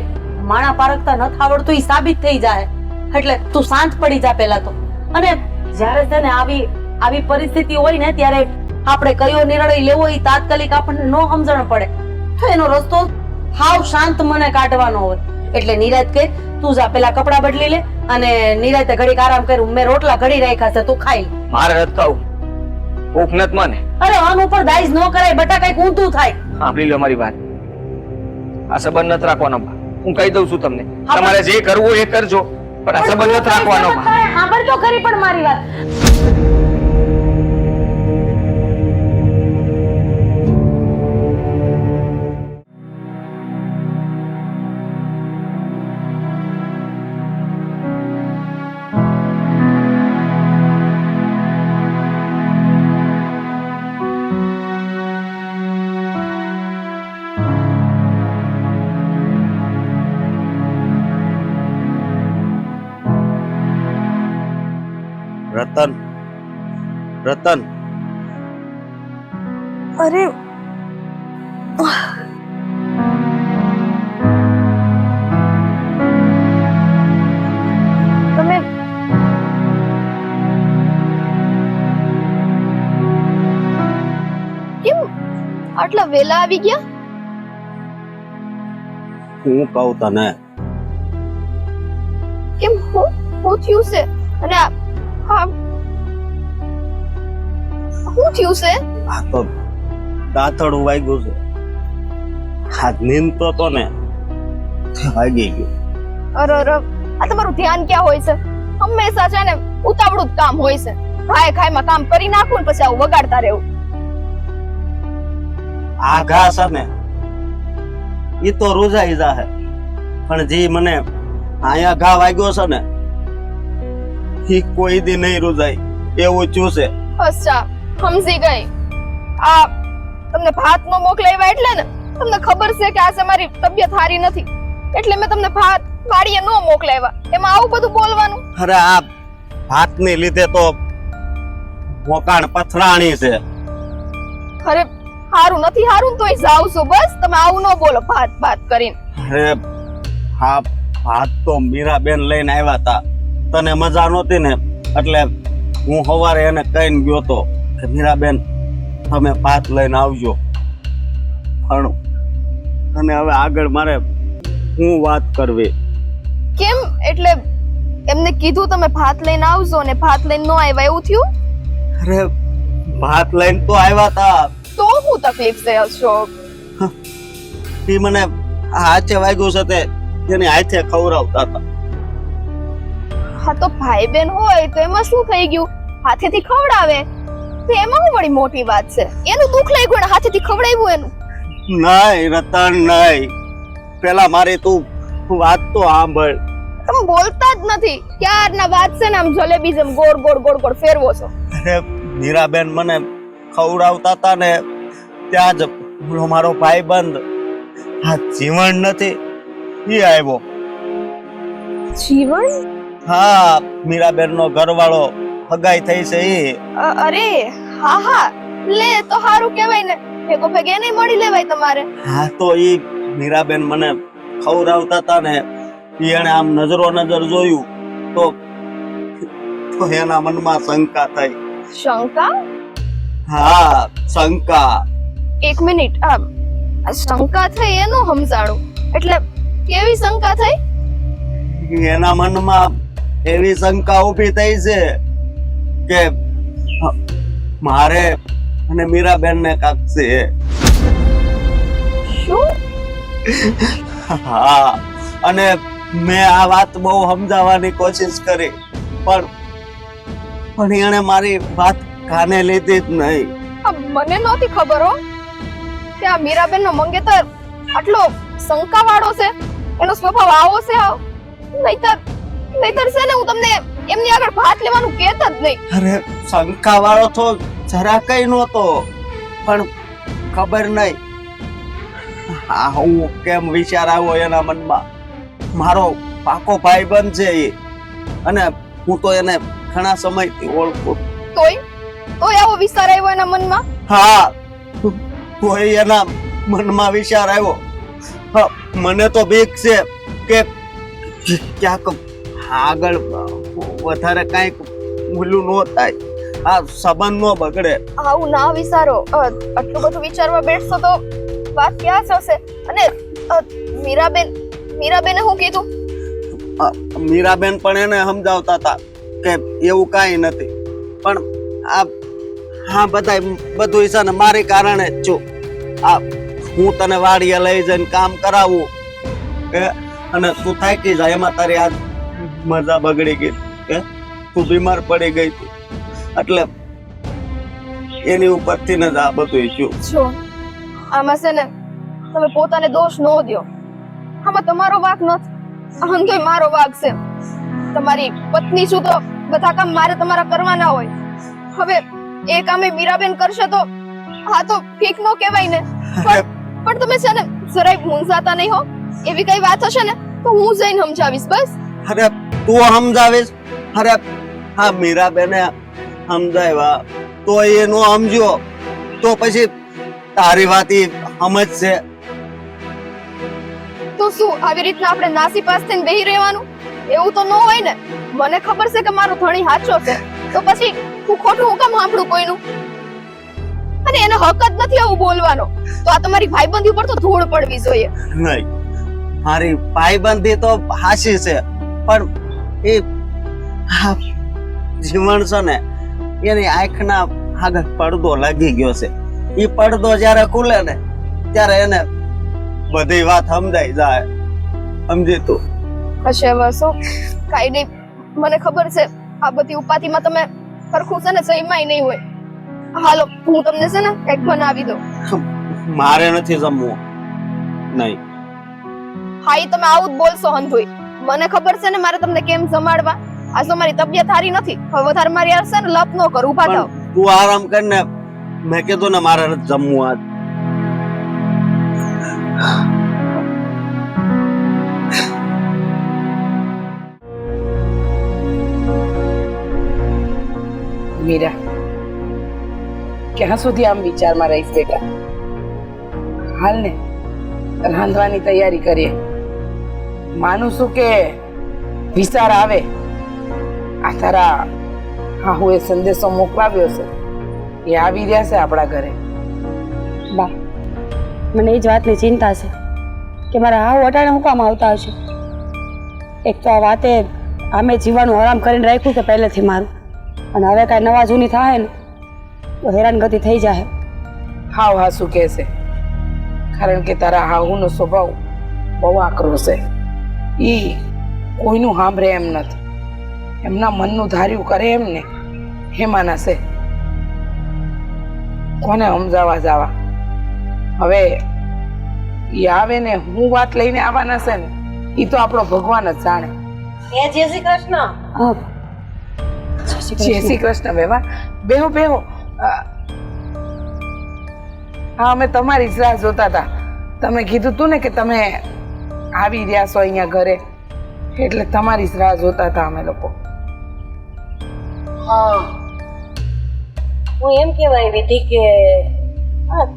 માણા પારખતા ન આવડતું ઈ સાબિત થઈ જાય. એટલે તું શાંત પડી જા પેલા તો. અને જ્યારે છે ને આવી પરિસ્થિતિ હોય ને ત્યારે આપણે કયો નિર્ણય લેવો એ તાત્કાલિક આપણને નો સમજણ પડે તો એનો રસ્તો હાવ શાંત મને કાઢવાનો હોય. એટલે નિરાત કે તું જા પેલા કપડા બદલી લે અને નિરાતે ઘડીક આરામ કર. મેં રોટલા ઘડી રાખ્યા છે, તું ખાઈ. મારે નથી ખાવું, ભૂખ નથી મને. અરે અન ઉપર દાઈજ ન કરાય બટા, કઈક ઊંધું થાય. સાંભળી લો મારી વાત. આ સંબંધ નથી રાખવાનો બા. હું કહી દઉં છું તમને, તમારે જે કરવું એ કરજો, પણ આ સંબંધ નથી રાખવાનો બા. સાંભળ તો ખરી પણ મારી વાત. રતન, રતન, અરે તમે કેમ આટલા વેલા આવી ગયા? હું કહું તને, કેમ હું થયું છે? અને હા, શું થયું છે? આ તો દાંતડું વાગ્યું છે. હાથ નીંદતો તો ને તે વાગી ગયું. અરે અરે, આ તમારું ધ્યાન ક્યાં હોય છે? હંમેશા છે ને ઉતાવળું જ કામ હોય છે. ખાય ખાયમાં કામ કરી નાખું ને પછી આવું વગાડતા રહેવું. આ ઘા છે ને ઈ તો રૂજાઈ જાહે, પણ જે મને આયા ઘા વાગ્યો છે ને ઈ કોઈ દી નહીં રૂજાય એવું થયું છે. અચ્છા, સમજી ગઈ. આ તમને ભાત નો મોકલાવ્યા એટલે ને તમને ખબર છે કે આજે મારી તબિયત સારી નથી એટલે મેં તમને ભાત વાડીએ નો મોકલાવ્યા. એમાં આવું બધું બોલવાનું? અરે આ ભાતને લીધે તો મોકાણ પથરાણી છે. અરે હારું નથી, હારું તોય જાવ છું. બસ તમે આવું ન બોલો ભાત ભાત કરીને. અરે હા, ભાત તો મીરાબેન લઈને આવ્યા હતા, તને મજા નહોતી ને એટલે હું સવારે એને કહીને ગયો તો કે મીરાબેન તમે ભાત લઈને આવજો પણ અને હવે આગળ મારે હું વાત કરવી. કેમ એટલે એમને કીધું તમે ભાત લઈને આવજો ને ભાત લઈને ન આવ્યા એવું થયું? અરે ભાત લઈને તો આવ્યા તા, તો શું તકલીફ છે અશોક? એ મને હાથે વાગ્યું છે તે એની હાથે ખવડાવતા હતા. હા તો ભાઈ બેન હોય તો એમાં શું થઈ ગયું? હાથેથી ખવડાવે તો એમાં શું વળી મોટી વાત છે? એનું દુઃખ લાગ્યું ને હાથેથી ખવડાવ્યું એનું. નહીં રતન નહીં, પેલા મારી તું વાત તો સાંભળ. તમે બોલતા જ નથી. ક્યારના વાત છે ને આમ જલેબી જેમ ગોળ ગોળ ગોળ ગોળ ફેરવો છો. અરે મીરાબેન મને ખવડાવતા હતા ને ત્યાં જ પેલો મારો ભાઈબંધ આ જીવન નથી એ આવ્યો. જીવન? હા, મીરાબેન નો ઘરવાળો હગાઈ થઈ છે એ. અરે હા હા, લે તો સારું કહેવાય ને, ભેગો ભેગે નહીં મળી લેવાય તમારે. હા તો ઈ મીરાબેન મને ખવડાવતા હતા ને એને આમ નજરો નજર જોયું તો એના મનમાં શંકા થઈ. શંકા? હા શંકા. એક મિનિટ, આ શંકા થઈ એનું સમજાણું એટલે કેવી શંકા થઈ? એના મનમાં એવી શંકા ઊભી થઈ છે કે મારે અને મીરાબેન ને કાક છે. શું? હા, અને મેં આ વાત બહુ સમજાવવાની કોશિશ કરી પણ એને મારી વાત કાને લીધી જ નહીં. મને નહોતી ખબર હો કે આ મીરાબેન નો મંગેતર આટલો શંકા વાળો છે, એનો સ્વભાવ આવો છે. નહીતર છે ને હું તમને એમની આગળ ભાત લેવાનું કહેતા જ નહીં. અરે શંકા વાળો તો જરા કઈ નહોતો પણ ખબર નહીં આ હું કેમ વિચાર આવ્યો એના મનમાં. મારો પાકો ભાઈબંધ છે એ અને હું તો એને ઘણા સમયથી ઓળખું. તોય આવો વિચાર આવ્યો એના મનમાં? હા, તોય એના મનમાં વિચાર આવ્યો. મને તો બીક છે કે ક્યાંક આગળ વધારે કઈક ભૂલું ન થાય, આ સંબંધ ન બગડે. આવું ના વિચારો. આટલું બધું વિચારવા બેઠશો તો વાત ક્યાં જશે? અને મીરાબેને શું કીધું? મીરાબેન પણ એને સમજાવતા હતા કે એવું કાંઈ નથી પણ આ બધું છે ને મારી કારણે જ છું. આ હું તને વાડીએ લઈ જઈને કામ કરાવું અને તું થાકી જાય એમાં તારી આ મજા બગડી ગઈ કે તું બીમાર પડી ગઈ તું એટલે એની ઉપરથી ને જ આ બધું થયું. જો આમાં છે ને તમે પોતાને દોષ ન દો. આમાં તમારો વાંક નથી, આમ તો મારો વાંક છે. તમારી પત્ની છું તો બધા કામ મારે તમારા કરવાના હોય. હવે એ કામે મીરાબેન કરશે તો હા તો ઠીક નો કહેવાય ને. પણ તમે છે ને જરાય મૂંઝાતા નહીં હો. એવી કઈ વાત હશે ને તો હું જઈને સમજાવીશ બસ. અરે તું સમજાવીશ? અરે હા મીરાબેને સમજાવ્યા તો એ નો સમજ્યો તો પછી તારી વાત ઈ સમજશે તો શું આવી રીતના આપણે નાસી પાસ થઈને બેહી રહેવાનું? એવું તો ન હોય ને. મને ખબર છે કે મારો ધણી સાચો છે તો પછી હું ખોટું હું કામ સાંભળું કોઈનું? અને એનો હક જ નથી આવું બોલવાનો. તો આ તમારી ભાઈબંધી ઉપર તો ધૂળ પડવી જોઈએ. નહીં, મારી ભાઈબંધી તો હાસી છે પણ એ જીવન છે ને એની આંખના આગળ પડદો લાગી ગયો છે. એ પડદો જયારે ખુલે ને ત્યારે એને બધી વાત સમજાઈ જાય. સમજી તું? હશે હવે શું કાઈ નહીં. મને ખબર છે આ બધી ઉપાધિમાં તમે સરખું છે ને સહીમાંય નહીં હોય. હાલો હું તમને છે ને કંઈક બનાવી દઉં. મારે નથી જમવું. નહીં. હા ઈ તમે આવું જ બોલશો હંધુઈ. મને ખબર છે ને મારે તમને કેમ જમાડવા. આજ તો મારી તબિયત સારી નથી. હવે વધારે મારી યાર છે ને લપ નો કર. ઊભા થાવ. તું આરામ કર ને. મેં કીધું ને મારે નથી જમવું આજ. મીરા, ક્યાં સુધી આમ વિચારમાં રહીશ બેટા? હાલ ને રાંધવાની તૈયારી કરીએ. માનું છું કે વિચાર આવે આ તારા હાહુએ સંદેશો મોકલાવ્યો છે એ આવી રહ્યા છે આપણા ઘરે. બા મને એ જ વાતની ચિંતા છે કે મારા હાવ અટાણે હું કામ આવતા હશે. એક તો આ વાતે આમે જીવાનું હરામ કરીને રાખ્યું છે પહેલેથી મારું, અને હવે કાંઈ નવા જૂની થાય ને તો હેરાનગતિ થઈ જાય. હાવ હાસુ કહે છે, કારણ કે તારા હાહુનો સ્વભાવ બહુ આકરો છે. ઈ કોઈનું સાંભળે એમ નથી, એમના મનનું ધાર્યું કરે એમ ને હેમાના છે. કોને સમજાવવા જાવા? હવે ઈ આવે ને હું વાત લઈને આવવાના છે ને ઈ તો આપણો ભગવાન જ જાણે. એ જય શ્રી કૃષ્ણ. હા જય શ્રી કૃષ્ણ. બેવા બેહો બેહો. હા અમે તમારી જ રાહ જોતા હતા. તમે કીધું તું ને કે તમે આવી રહ્યા છો અહીંયા ઘરે, એટલે તમારી જ રાહ જોતા હતા અમે લોકો. હા, હું એમ કહેવાય વિધિ કે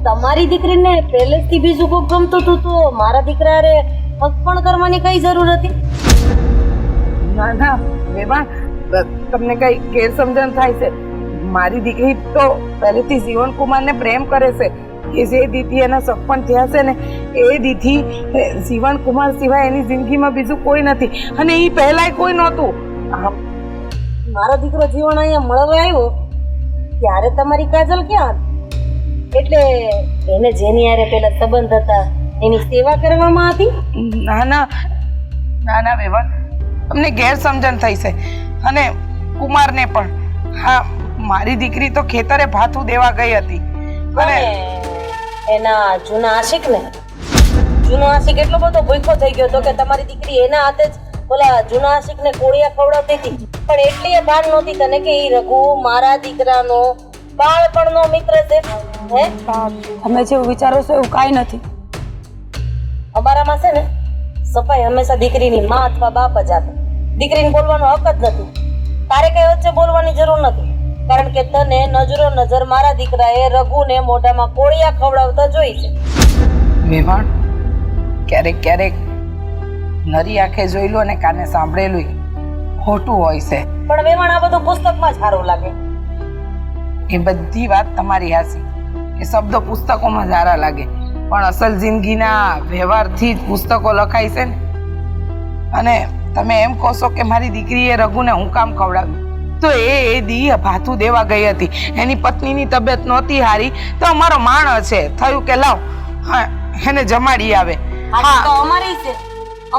તમારી દીકરીને પહેલેથી બીજું કોક ગમતું હતું તો મારા દીકરા રે હક પણ કરવાની કઈ જરૂર હતી? ના ના બેબા, તમને કઈ ગેરસમજણ થાય છે. મારી દીકરી તો પહેલેથી જીવનકુમારને પ્રેમ કરે છે. કે જે દીથી એના સપન થયા છે ને એ દીથી જીવનકુમાર સિવાય એની જિંદગીમાં બીજું કોઈ નથી, અને એ પહેલાય કોઈ નહોતું. મારો દીકરો જીવન અહીંયા મળવા આવ્યો ત્યારે તમારી કાજલ ક્યાં હતી? એટલે એને જેની હારે પેલા સંબંધ હતા એની સેવા કરવામાં હતી? ના ના ના ના બેબા, તમને ગેરસમજણ થઈ છે. અને કુમારને પણ. હા, મારી દીકરી તો ખેતરે ભાથું દેવા ગઈ હતી અને એના જૂના આશિક ને જૂનો આશિક એટલો બધો ભૂખ્યો થઈ ગયો હતો કે તમારી દીકરી એના હાથે જ ઓલા જૂના આશિક ને કોળિયા ખવડાવતી હતી. પણ એટલી ભાન નહોતી તને કે ઈ રઘુ મારા દીકરાનો બાળપણનો મિત્ર છે. હે, તમે જેવું વિચારો છો એવું કાંઈ નથી. અમારામાં છે ને સફાઈ હંમેશા દીકરીની માં અથવા બાપ જ આપે. દીકરીને બોલવાનો હક જ નથી. તારે કઈ વચ્ચે બોલવાની જરૂર નથી, કારણ કે તને નજરો નજર મારા દીકરાએ રઘુને મોઢામાં કોળિયા ખવડાવતા જોઈ છે. વેવાણ, ક્યારેક ક્યારેક નરી આંખે જોયેલું અને કાને સાંભળેલું ખોટું હોય છે. પણ વેવાણ આ બધું પુસ્તકમાં જ સારું લાગે. એ બધી વાત તમારી હાચી. એ શબ્દો પુસ્તકોમાં સારા લાગે, પણ અસલ જિંદગીના વ્યવહારથી જ પુસ્તકો લખાય છે ને. અને તમે એમ કહો છો કે મારી દીકરીએ રઘુને હું કામ ખવડાવ્યું, તો એ દી ભાથું દેવા ગઈ હતી. એની પત્નીની તબિયત નહોતી હારી, તો અમારો માણસ છે થયું કે લાવ હા એને જમાડી આવે. હાથી તો અમારી છે,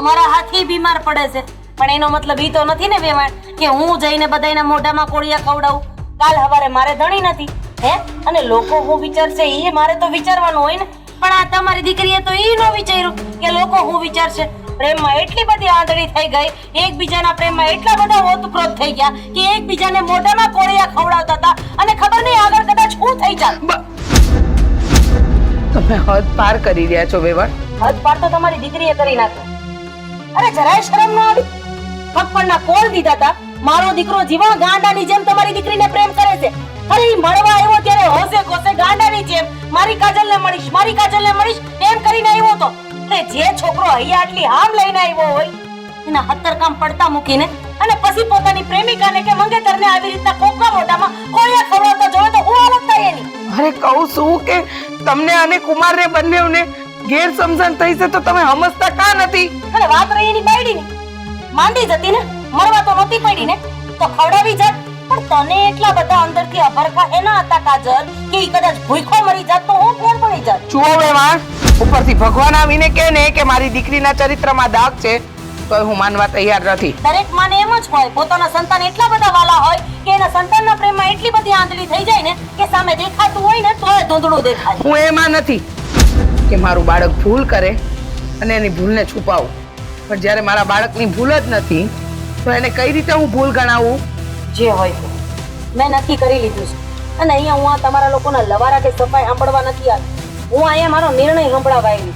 અમારા હાથી બીમાર પડે છે, પણ એનો મતલબ ઈ તો નથી ને વેવાણ કે હું જઈને બધાયના મોઢામાં કોળિયા ખવડાવું. કાલ હવારે મારે ધણી નથી હે, અને લોકો હું વિચારશે એ મારે તો વિચારવાનું હોય ને. પણ આ તમારી દીકરીએ તો ઈ ન વિચાર્યું કે લોકો હું વિચારશે. પ્રેમમાં એટલી બધી આંધળી થઈ ગઈ, એકબીજાના પ્રેમમાં એટલા બધા ઓતપ્રોત થઈ ગયા કે એકબીજાને મોઢામાં કોળિયા ખવડાવતા હતા, અને ખબર નહીં આગળ કદાચ શું થઈ જાય. તમે હદ પાર કરી રહ્યા છો વેવાણ. હદ પાર તો તમારી દીકરીએ કરી નાખ્યો. અરે જરાય શરમ ન આવી? ફક્કડના કોળ દીધા હતા. મારો દીકરો જીવન ગાંડાની જેમ તમારી દીકરીને પ્રેમ કરે છે. અરે ઈ મળવા આવ્યો ત્યારે હોશે કોસે ગાંડાની જેમ મારી કાજલને મળીશ, મારી કાજલને મળીશ એમ કરીને આવ્યો તો. એટલે જે છોકરો અહીંયા આટલી હામ લઈને આવ્યો હોય એના 70 કામ પડતા મૂકીને અને પછી પોતાની પ્રેમિકાને કે મંગેતરને આવી રીતના કોકરા મોઢામાં કોળિયા ખવડાવતા જોવે તો હું હાલત થાય એની. અરે કહું છું કે તમને અને કુમારને બંનેવને ગેરસમજણ થઈ છે, તો તમે સમજતા કા નથી? અને વાત રહી એની બાયડીની, માંડી જતી ને, મળવા તો નહોતી પડી ને, તો ખવડાવી જાત. પણ તને એટલા બધા અંદરથી અભરખા એના હતા કાજલ કે ઈ કદાચ ભૂખો મરી જાત તો હું ફેર પડી જાત. જુઓ વેવાણ, ઉપરથી ભગવાન આવીને કહે ને કે મારી દીકરીના ચરિત્રમાં દાગ છે, તો હું માનવા તૈયાર નથી. દરેક માને એમ જ હોય, પોતાના સંતાન એટલા બધા વાલા હોય કે એના સંતાનના પ્રેમમાં એટલી બધી આંધળી થઈ જાય ને કે સામે દેખાતું હોય ને તોય ધૂંધળું દેખાય. હું એમાં નથી કે મારું બાળક ભૂલ કરે અને એની ભૂલને છુપાવું, પણ જ્યારે મારા બાળકની ભૂલ જ નથી તો એને કઈ રીતે હું ભૂલ ગણાવું? જે હોય તે મેં નક્કી કરી લીધું છે, અને અહીંયા હું આ તમારા લોકોના લવારા કે સફાઈ સાંભળવા નથી આવી. હું અહીંયા મારો નિર્ણય સંભળાવવા આવી.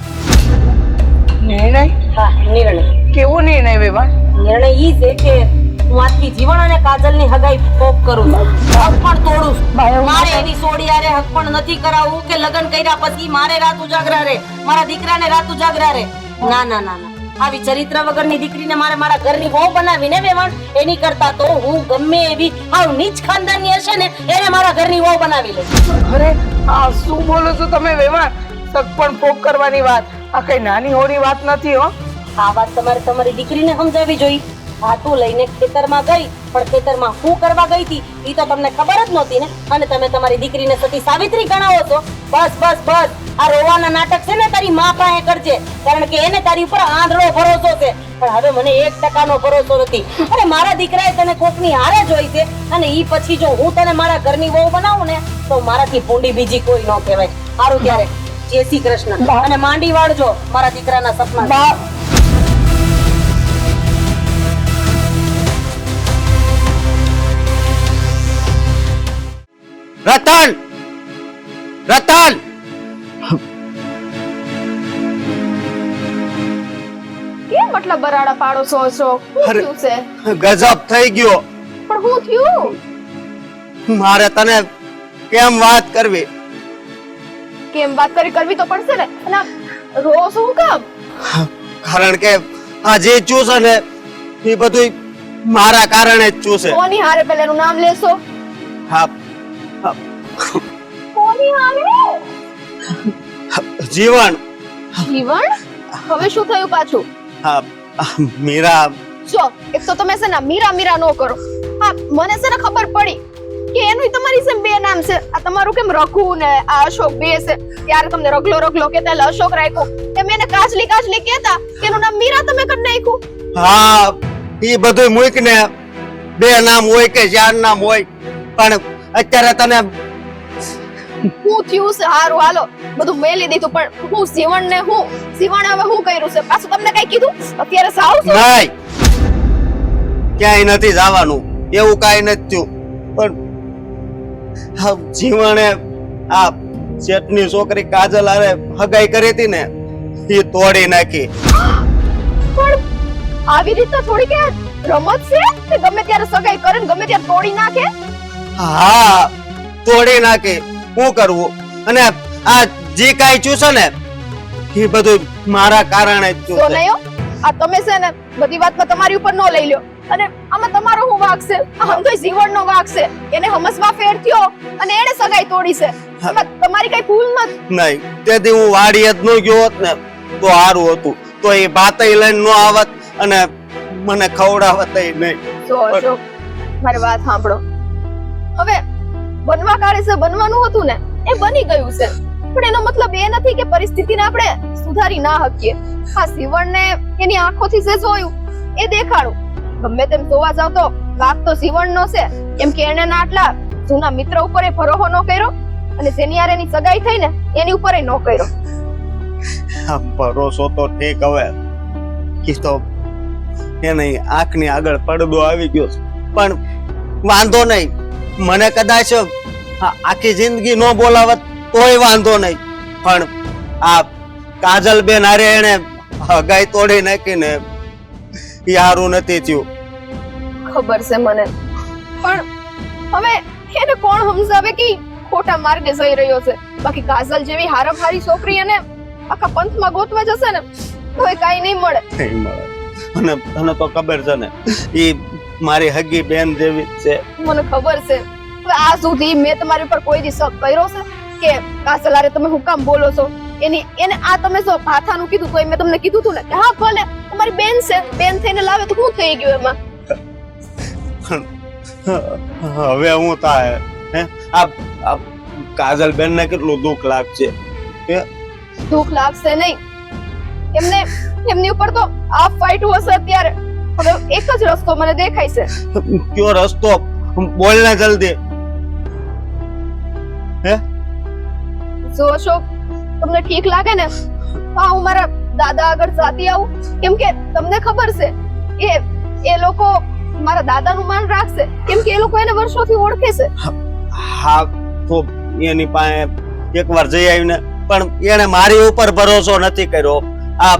નિર્ણય? હા, નિર્ણય. કેવો નિર્ણય વેવાણ? નિર્ણય ઈ છે કે હું આજથી જીવન અને કાજલની હગાઈ પોપ કરું છું. હક પણ તોડું છું. મારે એની સોડી હારે હક પણ નથી કરાવવું કે લગ્ન કર્યા પછી મારે રાત ઉજાગરા રે, મારા દીકરાને રાત ઉજાગરા રે. ના ના ના ના, આવી ચરિત્ર વગરની દીકરીને મારે મારા ઘરની વહુ બનાવીને વેવાણ, એની કરતા તો હું ગમે એવી હાવ નીચ ખાનદાનની હશે ને એને મારા ઘરની વહુ બનાવી લઈશ. અરે આ શું બોલો છો તમે વેવાણ? સગપણ ભોગ કરવાની વાત આ કઈ નાની હોની વાત નથી હો. આ વાત તમારે તમારી દીકરીને સમજાવવી જોઈએ. હાથું લઈને ખેતરમાં ગઈ, પણ ખેતરમાં શું કરવા ગઈ હતી ઈ તો તમને ખબર જ નહોતી ને, અને તમે તમારી દીકરીને સતી સાવિત્રી ગણાવો છો. બસ બસ બસ, આ રોવાના નાટક છે ને તારી માં પાસે કરજે, કારણ કે એને તારી ઉપર આંધળો ભરોસો છે. પણ હવે મને 1% ભરોસો નથી. અરે મારા દીકરાએ તને કોકની હારે જોઈ છે, અને ઈ પછી જો હું તને મારા ઘરની વહુ બનાવું ને તો મારાથી ભૂંડી બીજી કોઈ ન કહેવાય. સારું ત્યારે જય શ્રી કૃષ્ણ, અને માંડી વાળજો મારા દીકરાના સપના. રતન, રતન, કેમ મતલબ બરાડા પાડો છો? શું અરે. થયું છે? ગજબ થઈ ગયો. પણ શું થયું? મારે તને કેમ વાત કરવી? કેમ વાત કરવી તો પડશે ને. અને આ રો શું કામ? કારણ કે આ જે ચૂસ છે ને એ બધું મારા કારણે જ ચૂસે. કોની હારે પેલાનું નામ લેશો? હા, કોની હારે? જીવન. જીવન? હવે શું થયું પાછું? હા, મીરા. જો એક તો તમે છે ને મીરા મીરા નો કરો. હા, મને છે ને ખબર પડી કે એનું તમારી સેમ બે નામ છે. આ તમારું કેમ રઘુ ને આ અશોક બે છે. ત્યારે તમને રગલો રગલો કહેતા એટલે અશોક રાખ્યો. એમ એને કાજલી કાજલી કહેતા એનું નામ મીરા તમે કરી નાખ્યું. હા, એ બધું મૂક ને, બે નામ હોય કે ચાર નામ હોય, પણ અત્યારે તને હું થયું છે હારું હાલો બધું મેલી દીધું. પણ હું જીવન ને હું જીવન હવે હું કર્યું છે પાછું તમને કઈ કીધું? અત્યારે સાવ છો? નહીં, ક્યાંય નથી જવાનું, એવું કાંઈ નથી થયું. પણ હા, જીવણે આ શેઠની છોકરી કાજલ હારે હગાઈ કરી હતી ને એ તોડી નાખી. પણ આવી રીતે થોડી કે રમત છે કે ગમે ત્યારે સગાઈ કરે ને ગમે ત્યારે તોડી નાખે? હા, તોડી નાખી. શું કરવું? અને આ જે કાંઈ ચૂસે ને એ બધું મારા કારણે જ તો ચૂસે. નયો આ તમે છે ને બધી વાતમાં તમારી ઉપર ન લઈ લ્યો. અને આમાં તમારો શું વાંક છે? આ હંધોય જીવનનો વાંક છે. એને હમસમાં ફેર થયો અને એને સગાઈ તોડી છે. એમાં તમારી કઈ ભૂલ નથી. નહીં, તેથી હું વાડીએ જ ન ગયો હોત ને તો સારું હતું. તો એ ભાતય લઈને ન આવત અને મને ખવડાવત નહીં. જો અશોક મારી વાત સાંભળો. હવે બનવા કાળે છે બનવાનું હતું ને એ બની ગયું છે. પણ એનો મતલબ એ નથી કે પરિસ્થિતિને આપણે સુધારી ના શકીએ. આ જીવનને એની આંખોથી જે જોયું એ દેખાડું. ગમે તેમ જોવા જાવ તો વાક તો જીવનનો છે. કેમ કે એને ના આટલા જૂના મિત્ર ઉપર એ ભરોસો ન કર્યો અને જેની હારે એની સગાઈ થઈ ને એની ઉપર એ ન કર્યો. ભરોસો તો ઠીક, હવે ઈ તો એની આંખની આગળ પડદો આવી ગયો છે. પણ વાંધો નહીં, મને કદાચ આખી જિંદગી ન બોલાવત તોય વાંધો નહીં. પણ આ કાજલ બેન હારે એને હગાઈ તોડી નાખીને ઈ હારું નથી થયું. ખબર છે મને. પણ હવે એને કોણ સમજાવે કે ઈ ખોટા માર્ગે જઈ રહ્યો છે? બાકી કાજલ જેવી હારમ હારી છોકરી એને આખા પંથમાં ગોતવા જશે ને તો એ કાઈ નહીં મળે. નહીં મળે. અને તને તો ખબર છે ને ઈ મારી હગી બેન જેવી જ છે. મને ખબર છે. હવે આ સુધી મેં તમારી ઉપર કોઈ દી શક કર્યો છે કે કાજલ હારે તમે હું કામ બોલો છો? એને આ તમે જો ભાથાનું કીધું તો મેં તમને કીધું હતું ને કે હા ભલે તમારી બેન છે, બેન થઈને લાવે તો શું થઈ ગયું એમાં? હવે હું થાય હે? આ કાજલ બેન ને કેટલું દુઃખ લાગશે. દુઃખ લાગશે નહીં એમને. એમની ઉપર તો આ ફાઇટ હશે અત્યારે. હવે એક જ રસ્તો મને દેખાય છે. કયો રસ્તો? બોલ ને જલ્દી. હે? જો અશોક તમને ઠીક લાગે ને હા હું મારા દાદા આગળ જાતી આવું. કેમ કે તમને ખબર છે એ લોકો મારા દાદાનું માન રાખશે. કેમ કે એ લોકો એને વર્ષોથી ઓળખે છે. હા, તો એની પાસે એકવાર જઈ આવીને, પણ એને મારી ઉપર ભરોસો નથી કર્યો. આ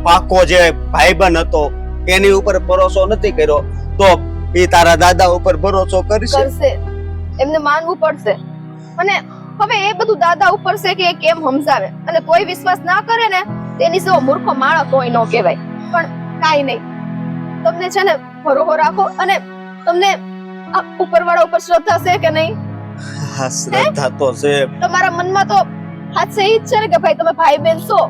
પાકો જે ભાઈબંધ હતો એની ઉપર ભરોસો નથી કર્યો, તો એ તારા દાદા ઉપર ભરોસો કરશે. એમને માનવું પડશે. અને હવે એ બધું દાદા ઉપર છે કે એ કેમ સમજાવે. અને કોઈ વિશ્વાસ ના કરે ને તેની જેવો મૂર્ખો માણસ કોઈ ન કહેવાય. પણ કાઈ નહીં, તમને છે ને ભરોસો રાખો. અને તમને આ ઉપરવાળા ઉપર શ્રદ્ધા છે કે નહીં? હા, શ્રદ્ધા તો છે. તમારા મનમાં તો હાથે ઈ જ છે ને કે ભાઈ તમે ભાઈ બેન છો.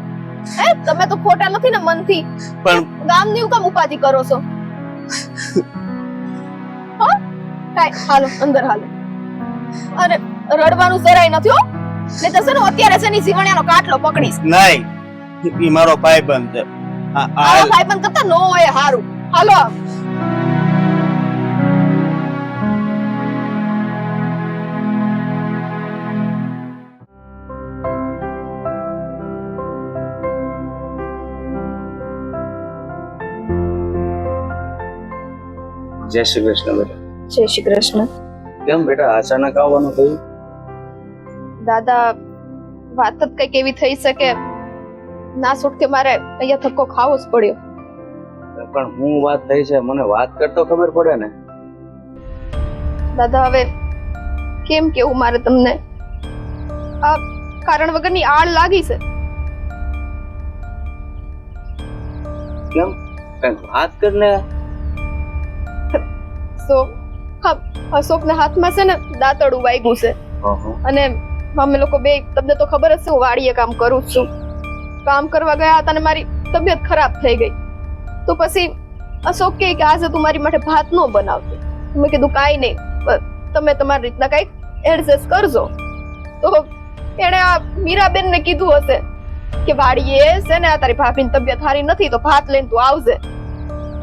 તમે તો ખોટા નથી ને મનથી. પણ ગામની હું કામ ઉપાધિ કરો છો? હા, કાઈ હાલો અંદર હાલો. અરે રડવાનું જરાય નથી હો. ને તો છે ને અત્યારે છે ને જીવણિયાનો કાટલો પકડીશ. નહીં, ઈ મારો ભાઈબંધ છે. આવો ભાઈબંધ કરતા નો હોય હારું. હાલો. જય શ્રી કૃષ્ણ બેટા. જય શ્રી કૃષ્ણ. કેમ બેટા અચાનક આવવાનું થયું? દાદા, વાત જ કઈક એવી થઈ શકે ના છૂટકે મારે અહીંયા ધક્કો ખાવો જ પડ્યો. પણ હું વાત થઈ છે મને વાત કરતો ખબર પડે ને. દાદા, હવે કેમ કેવું મારે તમને? આ કારણ વગરની આડ લાગી છે. કેમ કઈક વાત કરને. અશોકના હાથમાં છે ને દાંતરડું વાગ્યું છે. અને અમે લોકો બે, તમને તો ખબર જ છે હું વાડીએ કામ કરું છું. કામ કરવા ગયા હતા અને મારી તબિયત ખરાબ થઈ ગઈ. તો પછી અશોક કહે કે આજે તું મારી માટે ભાત ન બનાવતો. મેં કીધું કાંઈ નહીં, તમે તમારી રીતના કંઈક એડજસ્ટ કરજો. તો એણે આ મીરાબેન ને કીધું હશે કે વાડીએ છે ને આ તારી ભાભીની તબિયત સારી નથી તો ભાત લઈને તું આવજે.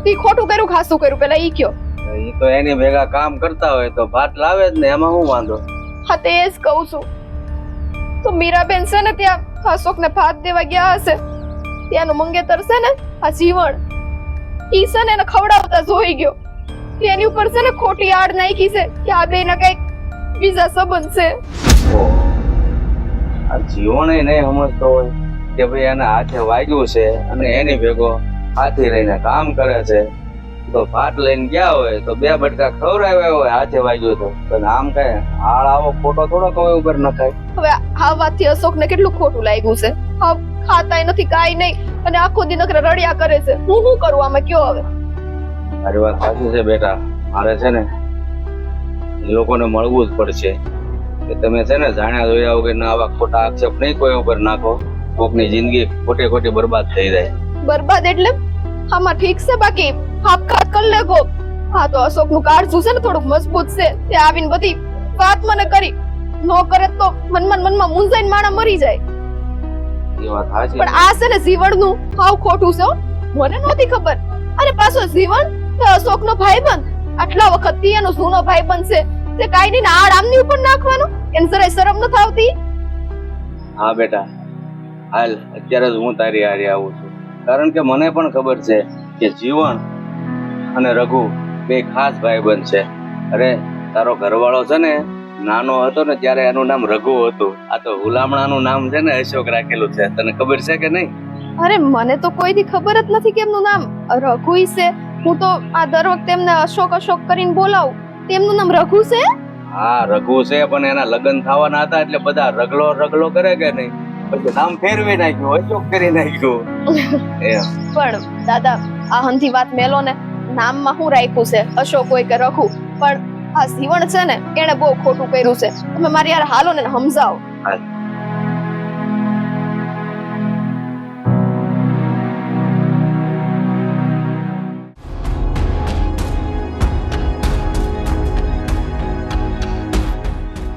ઈ ખોટું કર્યું ખાસું કર્યું પેલા ઈ કયો. ઈ તો એની ભેગા કામ કરતા હોય તો ભાત લાવે જ ને, એમાં શું વાંધો? હા, તે જ કહું છું. તો મીરાબેન છે ને ત્યાં અશોકને ભાત દેવા ગયા હશે. ત્યાંનું મંગેતર છે ને આ જીવણ, ઈ છે ને એને ખવડાવતા જોઈ ગયો. એની ઉપર છે ને ખોટી આડ નાખી છે કે આ બેના કઈક બીજા સંબંધ છે. આ જીવણે નહીં સમજતો હોય કે ભાઈ એના હાથે વાગ્યું છે અને એની ભેગો હાથી રહીને કામ કરે છે. તો ભાત લઈને ગયા હોય તો બે બટકા ખવડાવ્યા હોય હાથે વાગ્યું તો આમ કઈ હાળ આવો ખોટો થોડો કોઈ ઉપર ન થાય. હવે આ વાતથી અશોકને કેટલું ખોટું લાગ્યું છે. ખાતાય નથી કાઈ નહીં અને આખો દી નકરા રડ્યા કરે છે. હું શું કરું આમાં કયો હવે? તારી વાત સાચી છે બેટા. મારે છે ને એ લોકોને મળવું જ પડશે કે તમે છે ને જાણ્યા જોયા વગર ના આવા ખોટા આક્ષેપ નહીં કોઈ ઉપર નાખો. કોકની જિંદગી ખોટે ખોટી બરબાદ થઈ જાય. બરબાદ એટલે આમાં ઠીક છે, બાકી આપઘાત કરી લેગો. હા, તો અશોક નું કાળજું છે ને થોડુંક મજબૂત છે. તે આવીને બધી વાત મને કરી નો કરે તો મનમાં મૂંઝાઈને માણા મરી જાય. એ વાત સાચી. પણ આ છે ને જીવણ નું હાવ ખોટું છે. મને નહોતી ખબર. અને પાછો જીવણ તે અશોક નો ભાઈબંધ, આટલા વખત થી એનો જૂનો ભાઈબંધ છે. તે કાઈ નહીં આડ આમની ઉપર નાખવાનો એને જરાય શરમ ન આવતી? હા બેટા, હાલ અત્યારે જ હું તારી હારે આવું છું. કારણ કે મને પણ ખબર છે કે જીવન અને રઘુ બે ખાસ ભાઈબંધ છે. અરે તારો ઘરવાળો છે ને નાનો હતો ને ત્યારે એનું નામ રઘુ હતું. આ તો હુલામણાનું નામ છે ને અશોક રાખેલું છે. તને ખબર છે કે નહીં? અરે મને તો કોઈ દી ખબર જ નથી કે એમનું નામ રઘુ છે. હું તો આ દર વખતે એમને અશોક અશોક કરીને બોલાવું. તેમનું નામ રઘુ છે? હા, રઘુ છે, પણ એના લગ્ન થવાના હતા એટલે બધા રગલો રગલો કરે કે નહીં, પછી નામ ફેરવી નાખ્યું, અશોક કરી નાખ્યું. પણ દાદા, આ હંધી વાત મેલો ને. નામમાં શું રાખ્યું છે અશોક હોય કે રઘુ, પણ આ જીવણ છે ને એને બહુ ખોટું કર્યું છે. તમે મારી યાર હાલો ને સમજાવો.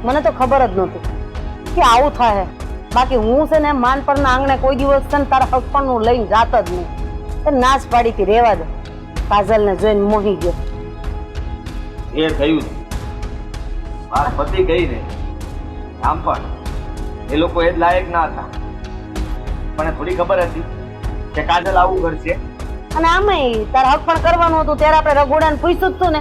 મને તો ખબર જ નહોતી કે આવું થાય. બાકી હું છે ને માન પરના આંગણે કોઈ દિવસ છે ને તારા હસપણનું લઈને જાત જ નહીં. તે નાશ પાડી હતી, રેવા દે. કાજલને જોઈને મોહી ગયો. એ થયું વાત પતી ગઈ ને. આમ પણ એ લોકો એ જ લાયક ના હતા. પણ થોડી ખબર હતી કે કાજલ આવું કરશે. અને આમાંય તારા હક પણ કરવાનું હતું. ત્યારે આપણે રઘોડાને પૂછ્યું જ તું ને,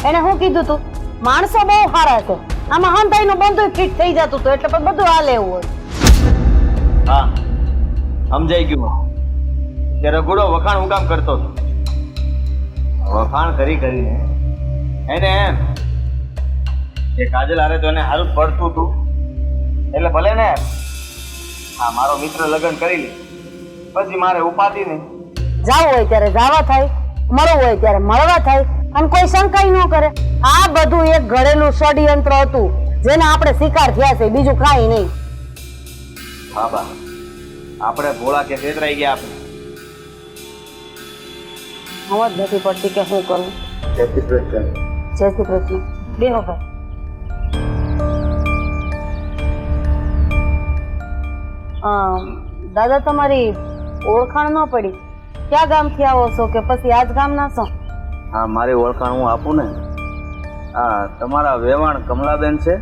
એને શું કીધું તું? માણસો બહુ સારા છે, આમાં હંધાઈ નું બંધુ ફિટ થઈ જતું હતું એટલે પણ બધું હાલે એવું હોય. હા, સમજાઈ ગયું. કે રઘુડો વખાણ હું કામ કરતો હતો. વખાણ કરીને એને એમ કે કાજલ હારે તો એને હારું પડતું હતું એટલે ભલે ને હા મારો મિત્ર લગ્ન કરી લે, પછી મારે ઉપાધિ નહીં. જાવું હોય ત્યારે જાવા થાય, મળવું હોય ત્યારે મળવા થાય, અને કોઈ શંકાઈ ન કરે. આ બધું એક ઘરેલું ષડયંત્ર હતું જેને આપણે શિકાર થયા છે, બીજું કાંઈ નહીં. બાબા આપણે ભોળા કે છેતરાઈ ગયા આપણે. સમજ નથી પડતી કે શું કરું. જય શ્રી કૃષ્ણ. જય શ્રી કૃષ્ણ. બેહો ભાઈ. દાદા તમારી ઓળખાણ ન પડી, ક્યાં ગામથી આવો છો કે પછી આજ ગામના છો? હા, મારી ઓળખાણ હું આપું ને. હા, તમારા વેવાણ કમલાબેન છે,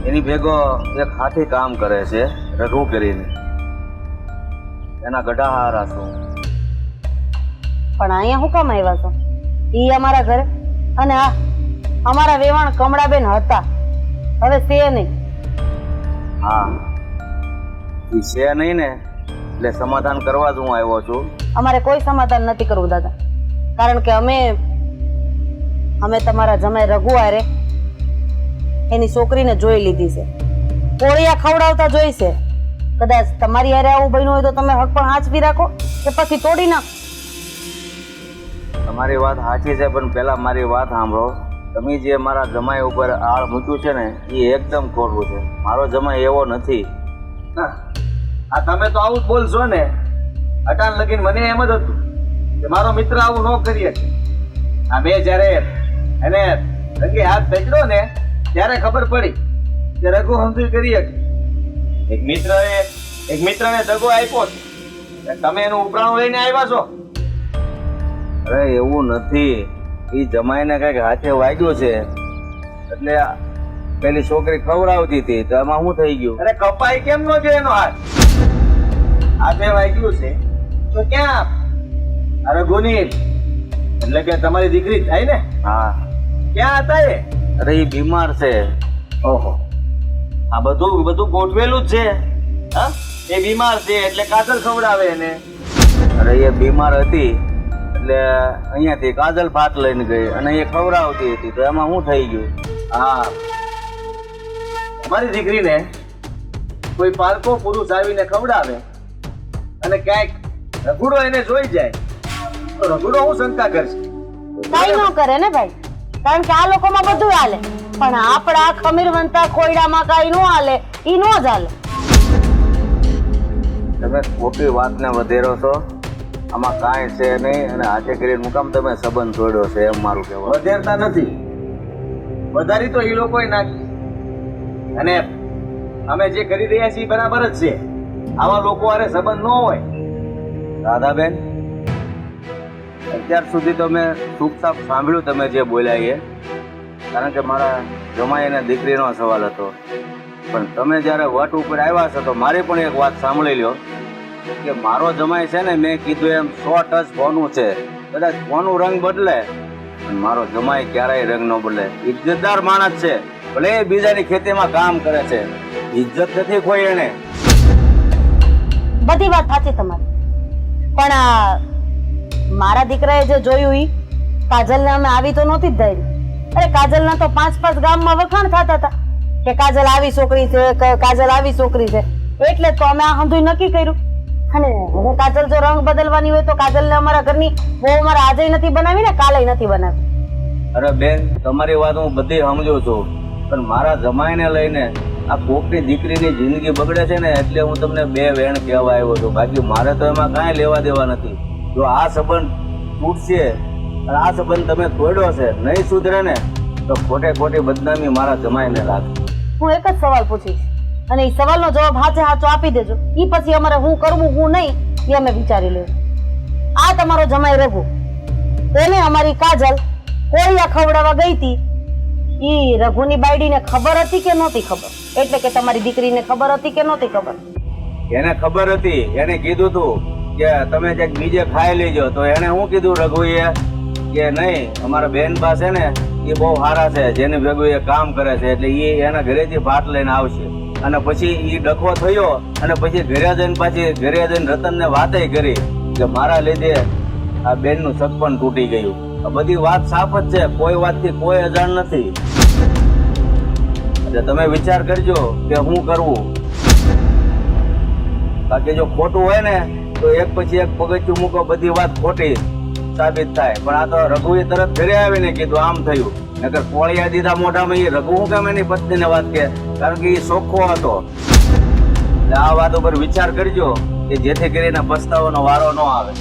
એની ભેગો એક હાથી કામ કરે છે, રઘુ કરીને. એના ગઢાહારા છું. પણ અહીંયા શું કામ આવ્યા છો? ઈ અમારા ઘરે, અને આ અમારા વેવાણ કમળાબેન હતા, હવે છે નહીં. હા, એ છે નહીં ને, એટલે સમાધાન કરવા જ હું આવ્યો છું. અમારે કોઈ સમાધાન નથી કરવું દાદા, કારણ કે અમે તમારા જમાઈ રઘુ હારે એની છોકરીને જોઈ લીધી છે, કોળિયા ખવડાવતા જોઈ છે. કદાચ તમારી હારે આવું બન્યું હોય તો તમે હક પણ હાચવી રાખો કે પછી તોડી નાખો. તમારી વાત સાચી છે, પણ પહેલા મારી વાત સાંભળો. તમે જે મારા જમાઈ ઉપર આળ મૂક્યું છે ને, એ એકદમ ખોટું છે. મારો જમાઈ એવો નથી. આ તમે તો આવું જ બોલશો ને. અટાણ લગીન મને એમ જ હતું કે મારો મિત્ર આવું ન કરીએ. આ મેં જયારે એને રંગે હાથ પકડ્યો ને ત્યારે ખબર પડી કે રઘુ સમજી કરી એક મિત્રને દગો આપ્યો છે. તમે એનું ઉપરાણું લઈને આવ્યા છો. અરે એવું નથી, એ જમાઈને કઈક હાથે વાગ્યું છે, એટલે પેલી છોકરી ખવડાવતી હતી, તો એમાં શું થઈ ગયું? અરે કપાઈ કેમ નો ગયો એનો હાથ? હાથે વાગ્યું છે તો ક્યાં? અરે ગુની એટલે કે તમારી દીકરી થાય ને? હા. ક્યાં હતા એ? અરે એ બીમાર છે. ઓહો, આ બધું ગોઠવેલું જ છે. હા, એ બીમાર છે એટલે કાજલ ખવડાવે એને. અરે એ બીમાર હતી એટલે અહીંયાથી કાજલ ભાત લઈને ગઈ અને એ ખવડાવતી હતી, તો એમાં શું થઈ ગયું? હા, તમારી દીકરીને કોઈ પારકો પુરુષ આવીને ખવડાવે અને ક્યાંક રઘુડો એને જોઈ જાય તો રઘુડો હું શંકા કરશે? કઈ ન કરે ને ભાઈ, કારણ કે આ લોકોમાં બધું હાલે, પણ આપણા ખમીરવંતા ખોયડામાં કઈ ન હાલે, ઈ નો જ હાલે. તમે ખોટી વાતને વધેરો છો. આમાં કાંઈ છે નહીં, અને હાથે કરીને મુકામ તમે સંબંધ તોડ્યો છે, એમ મારું કહેવું. વધેરતા નથી, વધારી તો એ લોકોએ નાખી. અને અમે જે કરી રહ્યા છીએ બરાબર જ છે. આવા લોકો હારે સંબંધ ન હોય. રાધાબેન, અત્યાર સુધી તો મેં ચૂપચાપ સાંભળ્યું તમે જે બોલ્યા એ, કારણ કે મારા જમાઈ અને દીકરીનો સવાલ હતો. પણ તમે જ્યારે વટ ઉપર આવ્યા છો તો મારી પણ એક વાત સાંભળી લ્યો કે મારો જમાઈ છે ને, મેં કીધું એમ 100 ટચ ફોનું છે. કદાચ ફોનું રંગ બદલે પણ મારો જમાઈ ક્યારેય રંગ ન બદલે. ઇજ્જતદાર માણસ છે, ભલે બીજાની ખેતીમાં કામ કરે છે, ઇજ્જત નથી કોઈ એને. બધી વાત સાચી તમારી, પણ આ મારા દીકરાએ જે જોયું ઈ કાજલને અમે આવી તો નહોતી જ ધારી. અરે કાજલના તો 5 ગામમાં વખાણ થતા હતા કે કાજલ આવી છોકરી છે, કાજલ આવી છોકરી છે, એટલે તો અમે આ હંધુય નક્કી કર્યું. અને હવે કાજલ જો રંગ બદલવાની હોય તો કાજલને અમારા ઘરની બહુ અમારે આજે નથી બનાવી ને કાલે નથી બનાવી. અરે બેન, તમારી વાત હું બધી સમજુ છું, પણ મારા જમાઈને લઈને આ કોકની દીકરીની જિંદગી બગડે છે ને, એટલે હું તમને બે વેણ કહેવા આવ્યો છું. બાકી મારે તો એમાં કાંઈ લેવા દેવા નથી. જો આ સંબંધ તૂટશે અને આ સંબંધ તમે તોડ્યો છે, નહીં સુધરે ને, તો ખોટી બદનામી મારા જમાઈને લાગે. હું એક જ સવાલ પૂછીશ અને એ સવાલનો જવાબ હાચે હાચો આપી દેજો. ઈ પછી અમારે હું કરવું હું નહીં એ અમે વિચારી લેવું. આ તમારો જમાઈ રઘુ, તેને અમારી કાજલ કોળિયા ખવડાવવા ગઈ હતી, ઈ રઘુની બાયડીને ખબર હતી કે નહોતી ખબર? એટલે કે તમારી દીકરીને ખબર હતી કે નહોતી ખબર? એને ખબર હતી. એને કીધું તું કે તમે ક્યાંક બીજે ખાઈ લેજો, તો એને શું કીધું રઘુએ કે નહીં, અમારા બેન પાસે ને એ બહુ સારા છે, જેને ભેગું એ કામ કરે છે, એટલે એ એના ઘરેથી ભાત લઈને આવશે. અને પછી એ ડખો થયો અને પછી ઘરે જઈને રતનને વાતે કરી કે મારા લીધે આ બેનનું સગપણ તૂટી ગયું. આ બધી વાત સાફ જ છે, કોઈ વાતથી કોઈ અજાણ નથી. એટલે તમે વિચાર કરજો કે શું કરવું. બાકી જો ખોટું હોય ને તો એક પછી એક પગથિયું મૂકો, બધી વાત ખોટી સાબિત થાય. પણ આ તો રઘુએ તરત ઘરે આવીને કીધું આમ થયું, નકર કોળિયા દીધા મોઢામાં. એ રઘુ હું કેમ એની પત્નીને વાત કે? કારણ કે એ ચોખ્ખો હતો. એટલે આ વાત ઉપર વિચાર કરજો કે જેથી કરીને પસ્તાવાનો વારો ન આવે.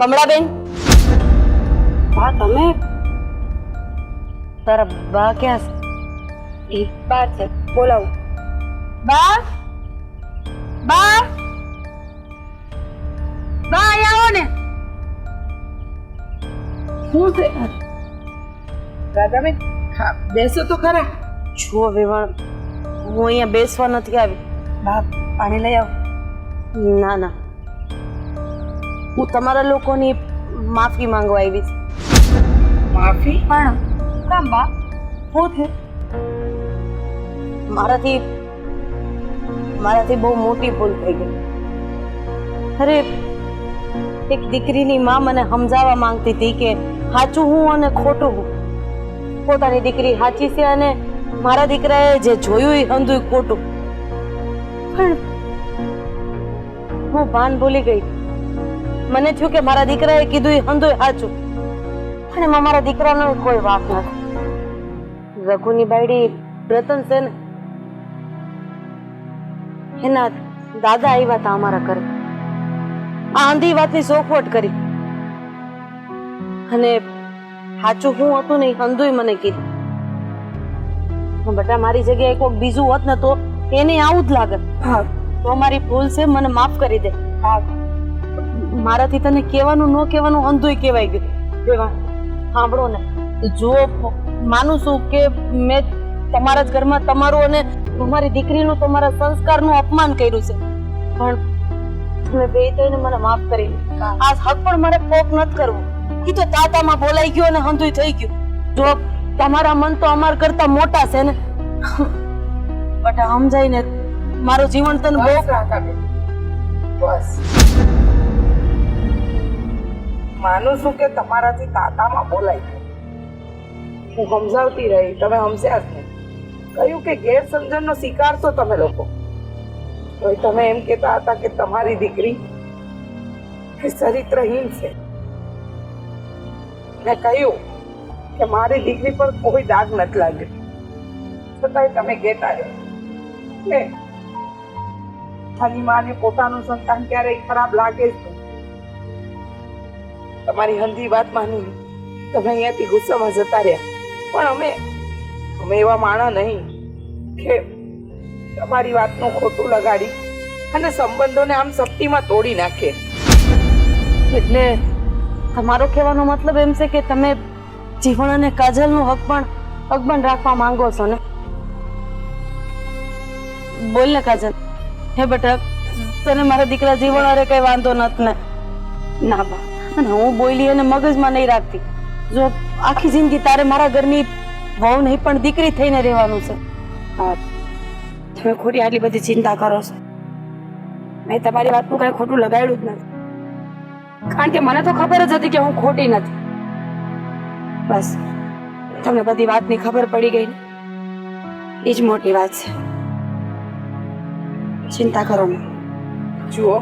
કમળાબેન, હા તમે તારા બા ક્યાં છે? એક બાર છે, બોલાવો. બા બા બા અહીંયા આવો ને. શું છે રાધાબેન? હા, બેસો તો ખરા. જુઓ વેવાણ, હું અહીંયા બેસવા નથી આવી. બા પાણી લઈ આવો. ના ના, હું તમારા લોકોની માફી માંગવા આવી છું. માફી? પણ કામ બા શું છે? મારાથી બહુ મોટી ભૂલ થઈ ગઈ. અરે, એક દીકરીની માં મને સમજાવવા માંગતી હતી કે સાચું હું અને ખોટું હું. પોતાની દીકરી સાચી છે અને મારા દીકરાએ જે જોયું એ હંધુય ખોટું. પણ હું ભાન ભૂલી ગઈ. મને થયું કે મારા દીકરાએ કીધું એ હંધુય સાચું, પણ એમાં મારા દીકરાનો કોઈ વાંક નથી. રઘુની બાયડી રતન છે ને, એના દાદા આવ્યા હતા અમારા ઘરે. આ આંધી વાતની ચોખવટ કરી અને સાચું હું હતું ને હંધુય મને કીધું. બેટા, મારી જગ્યાએ કોઈક બીજું હોત ને તો એને આવું જ લાગત. હા તો મારી ભૂલ છે, મને માફ કરી દે. હા મારાથી તને કહેવાનું ન કહેવાનું હંધુય કહેવાય ગયું. વેવાણ, સાંભળો ને, જો માનું છું કે મેં તમારા જ ઘરમાં તમારું અને તમારી દીકરીનું, તમારા સંસ્કારનું અપમાન કર્યું છે, પણ તમે બે તો એને મને માફ કરી દે. આ હક પણ મારે કોક નથી કરવું. એ તો તાતામાં બોલાઈ ગયો અને હંધુય થઈ ગયું. જો તમારા મન તો અમાર કરતા મોટા છે ને, બટ સમજાય ને, મારું જીવન તને બહુ બસ રાધાબેન, બસ. માનું છું કે તમારાથી તાતામાં બોલાય ગયું. હું સમજાવતી રહી, તમે સમજ્યા જ નહીં. કહ્યું કે ગેરસમજણનો શિકાર છો તમે લોકો. તો તમે એમ કહેતા હતા કે તમારી દીકરી એ ચરિત્રહીન છે. મેં કહ્યું કે મારી દીકરી પર કોઈ દાગ નથી લાગ્યો, છતાંય તમે કહેતા રહ્યો કે આની માને પોતાનું સંતાન ક્યારેય ખરાબ લાગે જ નહીં. તમારી હંધી વાત માની તમે અહીંયાથી ગુસ્સામાં જતા રહ્યા. પણ અમે એવા માણસ નહીં કે તમારી વાતનું ખોટું લગાડી અને સંબંધોને આમ સપટીમાં તોડી નાખીએ. એટલે તમારો કહેવાનો મતલબ એમ છે કે તમે જીવન અને કાજલનું હકબંધ રાખવા માંગો છો ને? બોલ ને કાજલ. હે બેટા, તને મારા દીકરા જીવન અરે કઈ વાંધો નથી ને? ના બા, અને હું બોલી અને મગજમાં નહીં રાખતી. જો આખી જિંદગી તારે મારા ઘરની વહુ નહીં પણ દીકરી થઈને રહેવાનું છે. હા તમે ખોટી આટલી બધી ચિંતા કરો છો. મેં તમારી વાતનું કઈ ખોટું લગાડ્યું જ નથી, કારણ કે મને તો ખબર જ હતી કે હું ખોટી નથી. બસ તમને બધી વાતની ખબર પડી ગઈ ને, એ જ મોટી વાત છે. ચિંતા કરો નહીં. જુઓ,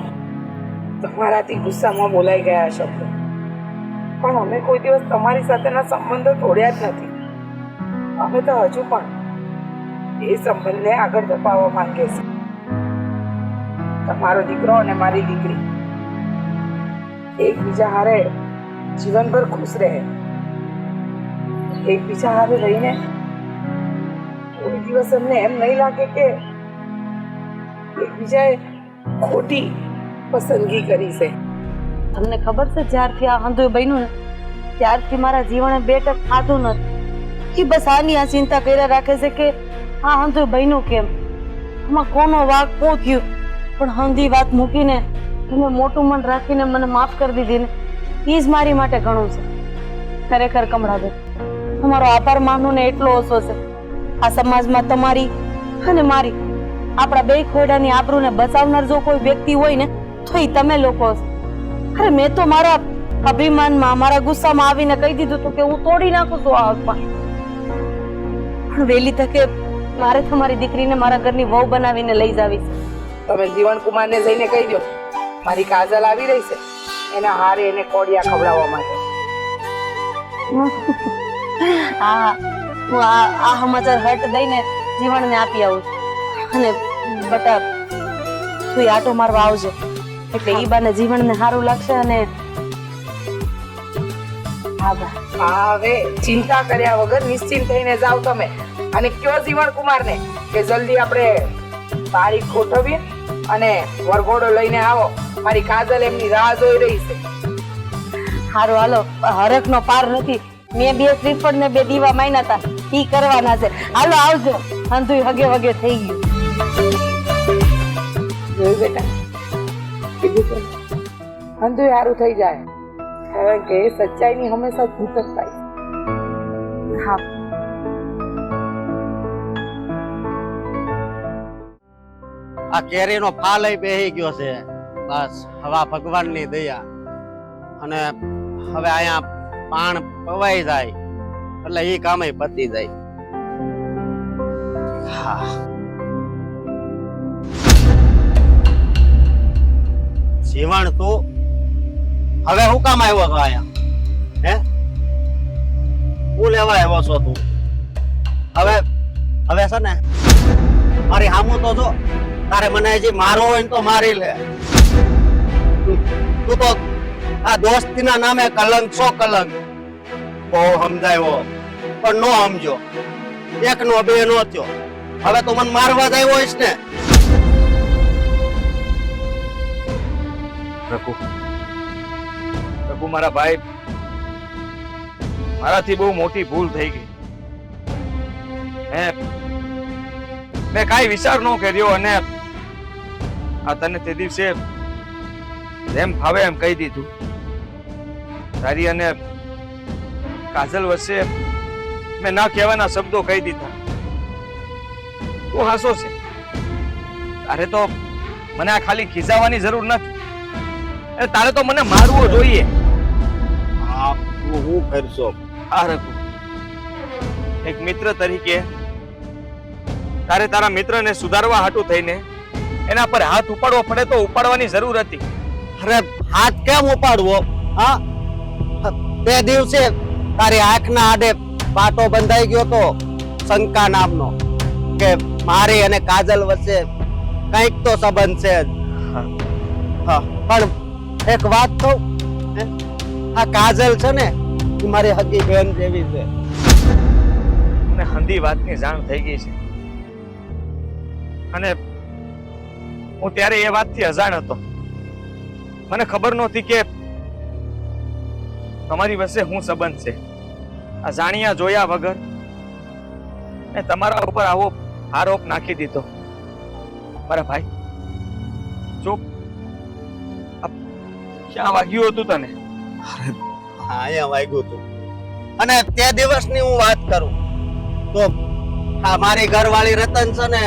તમારાથી ગુસ્સામાં બોલાઈ ગયા શબ્દો, પણ અમે કોઈ દિવસ તમારી સાથેના સંબંધો તોડ્યા જ નથી. અમે તો હજુ પણ એ સંબંધને આગળ ધપાવવા માંગીએ છીએ. તમારો દીકરો અને મારી દીકરી એકબીજા હારે જીવનભર ખુશ રહે. એકબીજા હારે રહીને કોઈ દિવસ અમને એમ નહીં લાગે કે એકબીજાએ ખોટી પસંદગી કરી છે. તમને ખબર છે, જ્યારથી આ હંધુય બન્યું ને ત્યારથી મારા જીવને બે ટક ખાધું નથી. એ બસ આની આ ચિંતા કર્યા રાખે છે કે આ હંધુય બન્યું કેમ, આમાં કોનો વાંક શું થયું. પણ હંધી વાત મૂકીને તમે મોટું મન રાખીને મને માફ કરી દીધી ને, એ જ મારી માટે ઘણું છે. ખરેખર કમળાબેન, તમારો આભાર માનવો ને એટલો ઓછો છે. આ સમાજમાં તમારી અને મારી આપણા બે ખોડાની આબરૂને બચાવનાર જો કોઈ વ્યક્તિ હોય ને તો એ તમે લોકો છો. અરે મેં તો મારા અભિમાનમાં મારા ગુસ્સામાં આવીને કહી દીધું હતું કે હું તોડી નાખું છું આ અપમાન. પણ વહેલી તકે મારે તમારી દીકરીને મારા ઘરની વહુ બનાવીને લઈ જાવી છે. તમે જીવનકુમારને જઈને કહી દો મારી કાજલ આવી રહી છે, એના હારે એને કોડિયા ખવડાવવા માટે. હા, હું આ સમાચાર હટ દઈને જીવનને આપી આવું છું. અને બટા તું આટો મારવા આવજો એટલે ઈ બાને જીવનને સારું લાગશે. અને હા બા, હવે ચિંતા કર્યા વગર નિશ્ચિંત થઈને જાઓ તમે અને કયો જીવનકુમારને કે જલ્દી આપણે તારીખ ગોઠવીએ અને વરઘોડો લઈને આવો. મારી કાજલ એમની રાહ જોઈ રહી છે. હારું હાલો, હરખનો પાર નથી. મેં 2 શ્રીફળ ને 2 દીવા માંગ્યા હતા, ઈ કરવાના છે. હાલો આવજો, અંધુય હગે વગે થઈ ગયું. જોયું બેટા, કીધું તો અંધુય સારું થઈ જાય, કારણ કે સચ્ચાઈની હંમેશા જીત જ થાય. હા, આ કેરીનો ફાલ બેહી ગયો છે. બસ હવા ભગવાનની દયા. અને હવે અહીંયા પાણ પવાઈ જાય એટલે એ કામે પતી જાય. હા, જીવન તું હવે હું કામ આવ્યો છો અહીંયા? હે, હું લેવા આવ્યો છો તું? હવે છે ને મારી હામું તો જો, તારે મને હજી મારો હોય ને તો મારી લે. તું તો આ દોસ્તીના નામે કલંક છો કલંક. બહુ સમજાયો પણ નો સમજો. 1 નો 2 નો થયો. હવે તો મને મારવા જ આવ્યો હોઈશ ને? રઘુ મારા ભાઈ, મારાથી બહુ મોટી ભૂલ થઈ ગઈ. મેં કાંઈ વિચાર ન કર્યો અને આ તને તે દિવસે જેમ ફાવે એમ કહી દીધું. તારી અને કાજલ વચ્ચે મેં ના કહેવાના શબ્દો કહી દીધા. તું હાસો છે. તારે તો મને આ ખાલી ખીજાવાની જરૂર નથી. તારે તો મને મારવો જોઈએ. હા, તું હું કરશો? આ રઘુ, એક મિત્ર તરીકે તારે તારા મિત્રને સુધારવા હાટું થઈને એના પર હાથ ઉપાડવો પડે તો ઉપાડવાની જરૂર હતી. અરે હાથ કેમ ઉપાડવો? હા, તે દિવસે તારી આંખના આડે પાટો બંધાઈ ગયો તો શંકા નામનો કે મારી અને કાજલ વચ્ચે કંઈક તો સંબંધ છે જ. હા, પણ એક વાત કહું, આ કાજલ છે ને એ મારી હકી બેન જેવી છે. મને હંધી વાતની જાણ થઈ ગઈ છે અને હું ત્યારે એ વાતથી અજાણ હતો. મને ખબર નહોતી કે તમારી વચ્ચે શું સંબંધ છે. આ જાણ્યા જોયા વગર મેં તમારા ઉપર આવો આરોપ નાખી દીધો. મારા ભાઈ, ચૂપ. ક્યાં વાગ્યું હતું તને? હા, અહીંયા વાગ્યું હતું. અને તે દિવસની હું વાત કરું તો આ મારી ઘરવાળી રતન છે ને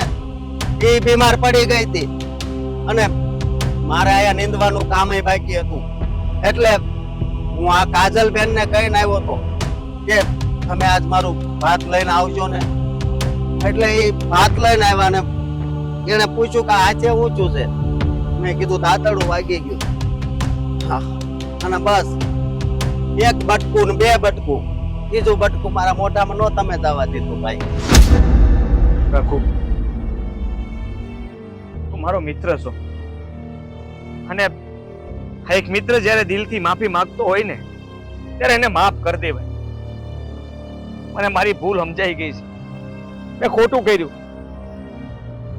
એ બીમાર પડી ગઈ હતી અને મારે અહીંયા નીંદવાનું કામ બાકી હતું. એટલે હું આ કાજલ બેન ને કહીને આવ્યો હતો કે તમે આજ મારું ભાત લઈને આવજો ને. એટલે એ ભાત લઈને આવ્યા ને એને પૂછ્યું કે આજે ઊંચું છે. મેં કીધું દાંતડું વાગી ગયું. હા, અને બસ 1 બટકું ને 2 બટકું, 3જું બટકું મારા મોઢામાં નો તમે દવા દીધું ભાઈ. રઘુ, તું મારો મિત્ર છો અને એક મિત્ર જ્યારે દિલથી માફી માંગતો હોય ને ત્યારે એને માફ કરી દેવાય. મને મારી ભૂલ સમજાઈ ગઈ છે. મેં ખોટું કર્યું.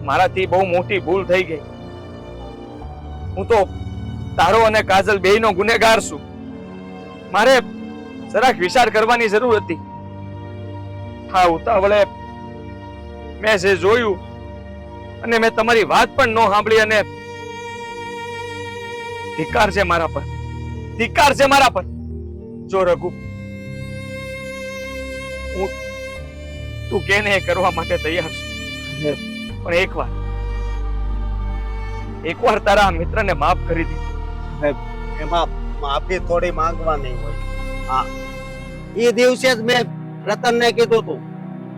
મારાથી બહુ મોટી ભૂલ થઈ ગઈ. હું તો તારો અને કાજલ બેયનો ગુનેગાર છું. મારે જરાક વિચાર કરવાની જરૂર હતી. હા, ઉતાવળે મેં જે જોયું અને મેં તમારી વાત પણ ન સાંભળી અને ધિક્કાર છે મારા પર, ધિક્કાર છે મારા પર. જો રઘુ, હું તું કેને એ કરવા માટે તૈયાર છું, પણ એક વાર એકવાર તારા આ મિત્રને માફ કરી દે. એમાં માફી થોડી માંગવાની હોય. હા, એ દિવસે જ મેં રતનને કીધું હતું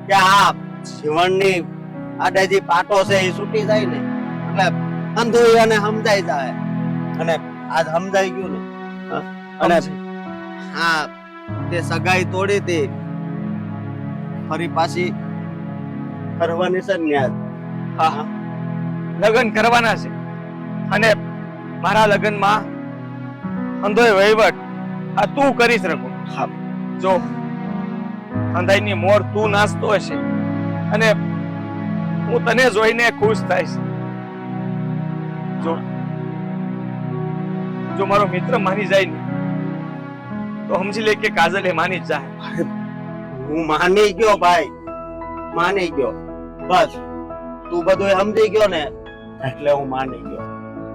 કે આ જીવનની આડે જે પાટો છે એ છૂટી જાય ને એટલે અંધું એને સમજાઈ જાય, અને આજ સમજાઈ ગયું ને. હા, અને હા, તે સગાઈ તોડી હતી ફરી પાછી કરવાની છે ને યાદ. હા, લગ્ન કરવાના છે અને મારા લગ્નમાં અંધોય વહીવટ આ તું કરીશ રઘુ. હા, જો અંધાઈની મોર તું નાચતો હશે અને હું તને જોઈને ખુશ થઈશ. જો મારો મિત્ર માની જાય ને તો સમજી લે કે કાજલ એ માની જ જાય. હું માની ગયો ભાઈ, માની ગયો. બસ તું બધું સમજી ગયો ને એટલે હું માની ગયો,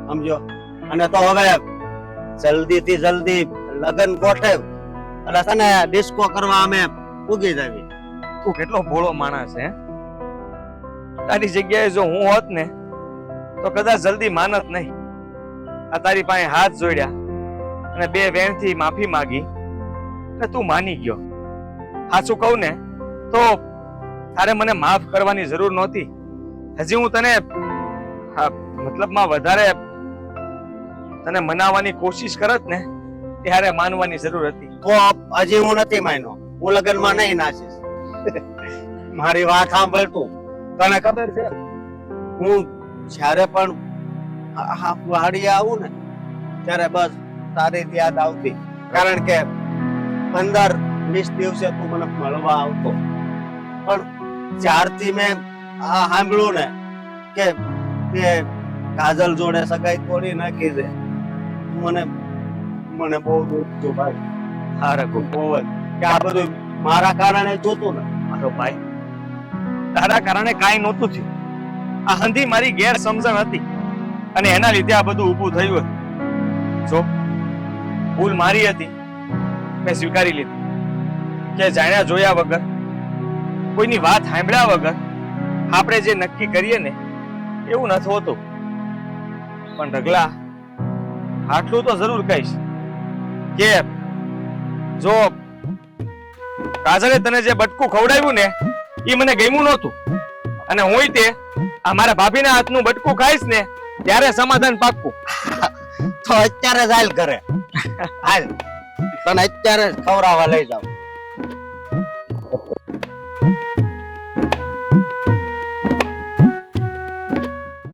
સમજો. અને તો હવે જલ્દી થી જલ્દી લગ્ન ગોઠવ એટલે તને ડિસ્કો કરવા અમે ઉગી જાવી. તું કેટલો ભોળો માણસ હે. તારી જગ્યાએ જો હું હોત ને તો કદાચ જલ્દી માનત નહીં. આ તારી પાસે હાથ જોડ્યા અને બે વેણથી માફી માંગી એટલે તું માની ગયો. સાચું કહું ને તો તારે મને માફ કરવાની જરૂર નહોતી. હજી હું તને મતલબમાં વધારે તને મનાવવાની કોશિશ કરત ને ત્યારે માનવાની જરૂર હતી. તો હજી હું નથી માન્યો, હું લગ્નમાં નહીં નાચીશ. મારી વાત સાંભળ તું. તને ખબર છે હું જ્યારે પણ વાડી આવું ને ત્યારે બસ તારી જ યાદ આવતી, કારણ કે 15-20 દિવસે તું મને મળવા આવતો. પણ જ્યારથી મેં આ સાંભળ્યું ને કે તે કાજલ જોડે સગાઈ તોડી નાખી છે, મને બહુ દુઃખ થયું ભાઈ. હા રઘુ, બહુ જ. કે આ બધું મારા કારણે જોતું ને. મારો ભાઈ, તારા કારણે કાંઈ નહોતું થયું. આ હંધી મારી ગેરસમજણ હતી અને એના લીધે આ બધું ઊભું થયું હતું. જો ભૂલ મારી હતી, મેં સ્વીકારી લીધી કે જાણ્યા જોયા વગર, કોઈની વાત સાંભળ્યા વગર આપણે જે નક્કી કરીએ ને એવું નથી હોતું. પણ ઢગલા, આટલું તો જરૂર કહીશ કે જો કાજલે તને જે બટકું ખવડાવ્યું ને એ મને ગમ્યું નહોતું, અને હું તે આ મારા ભાભીના હાથનું બટકું ખાઈશ ને ત્યારે સમાધાન પાક્કું. તો અત્યારે જ હાલ ઘરે હાલ, તને અત્યારે જ ખવડાવવા લઈ જાવ.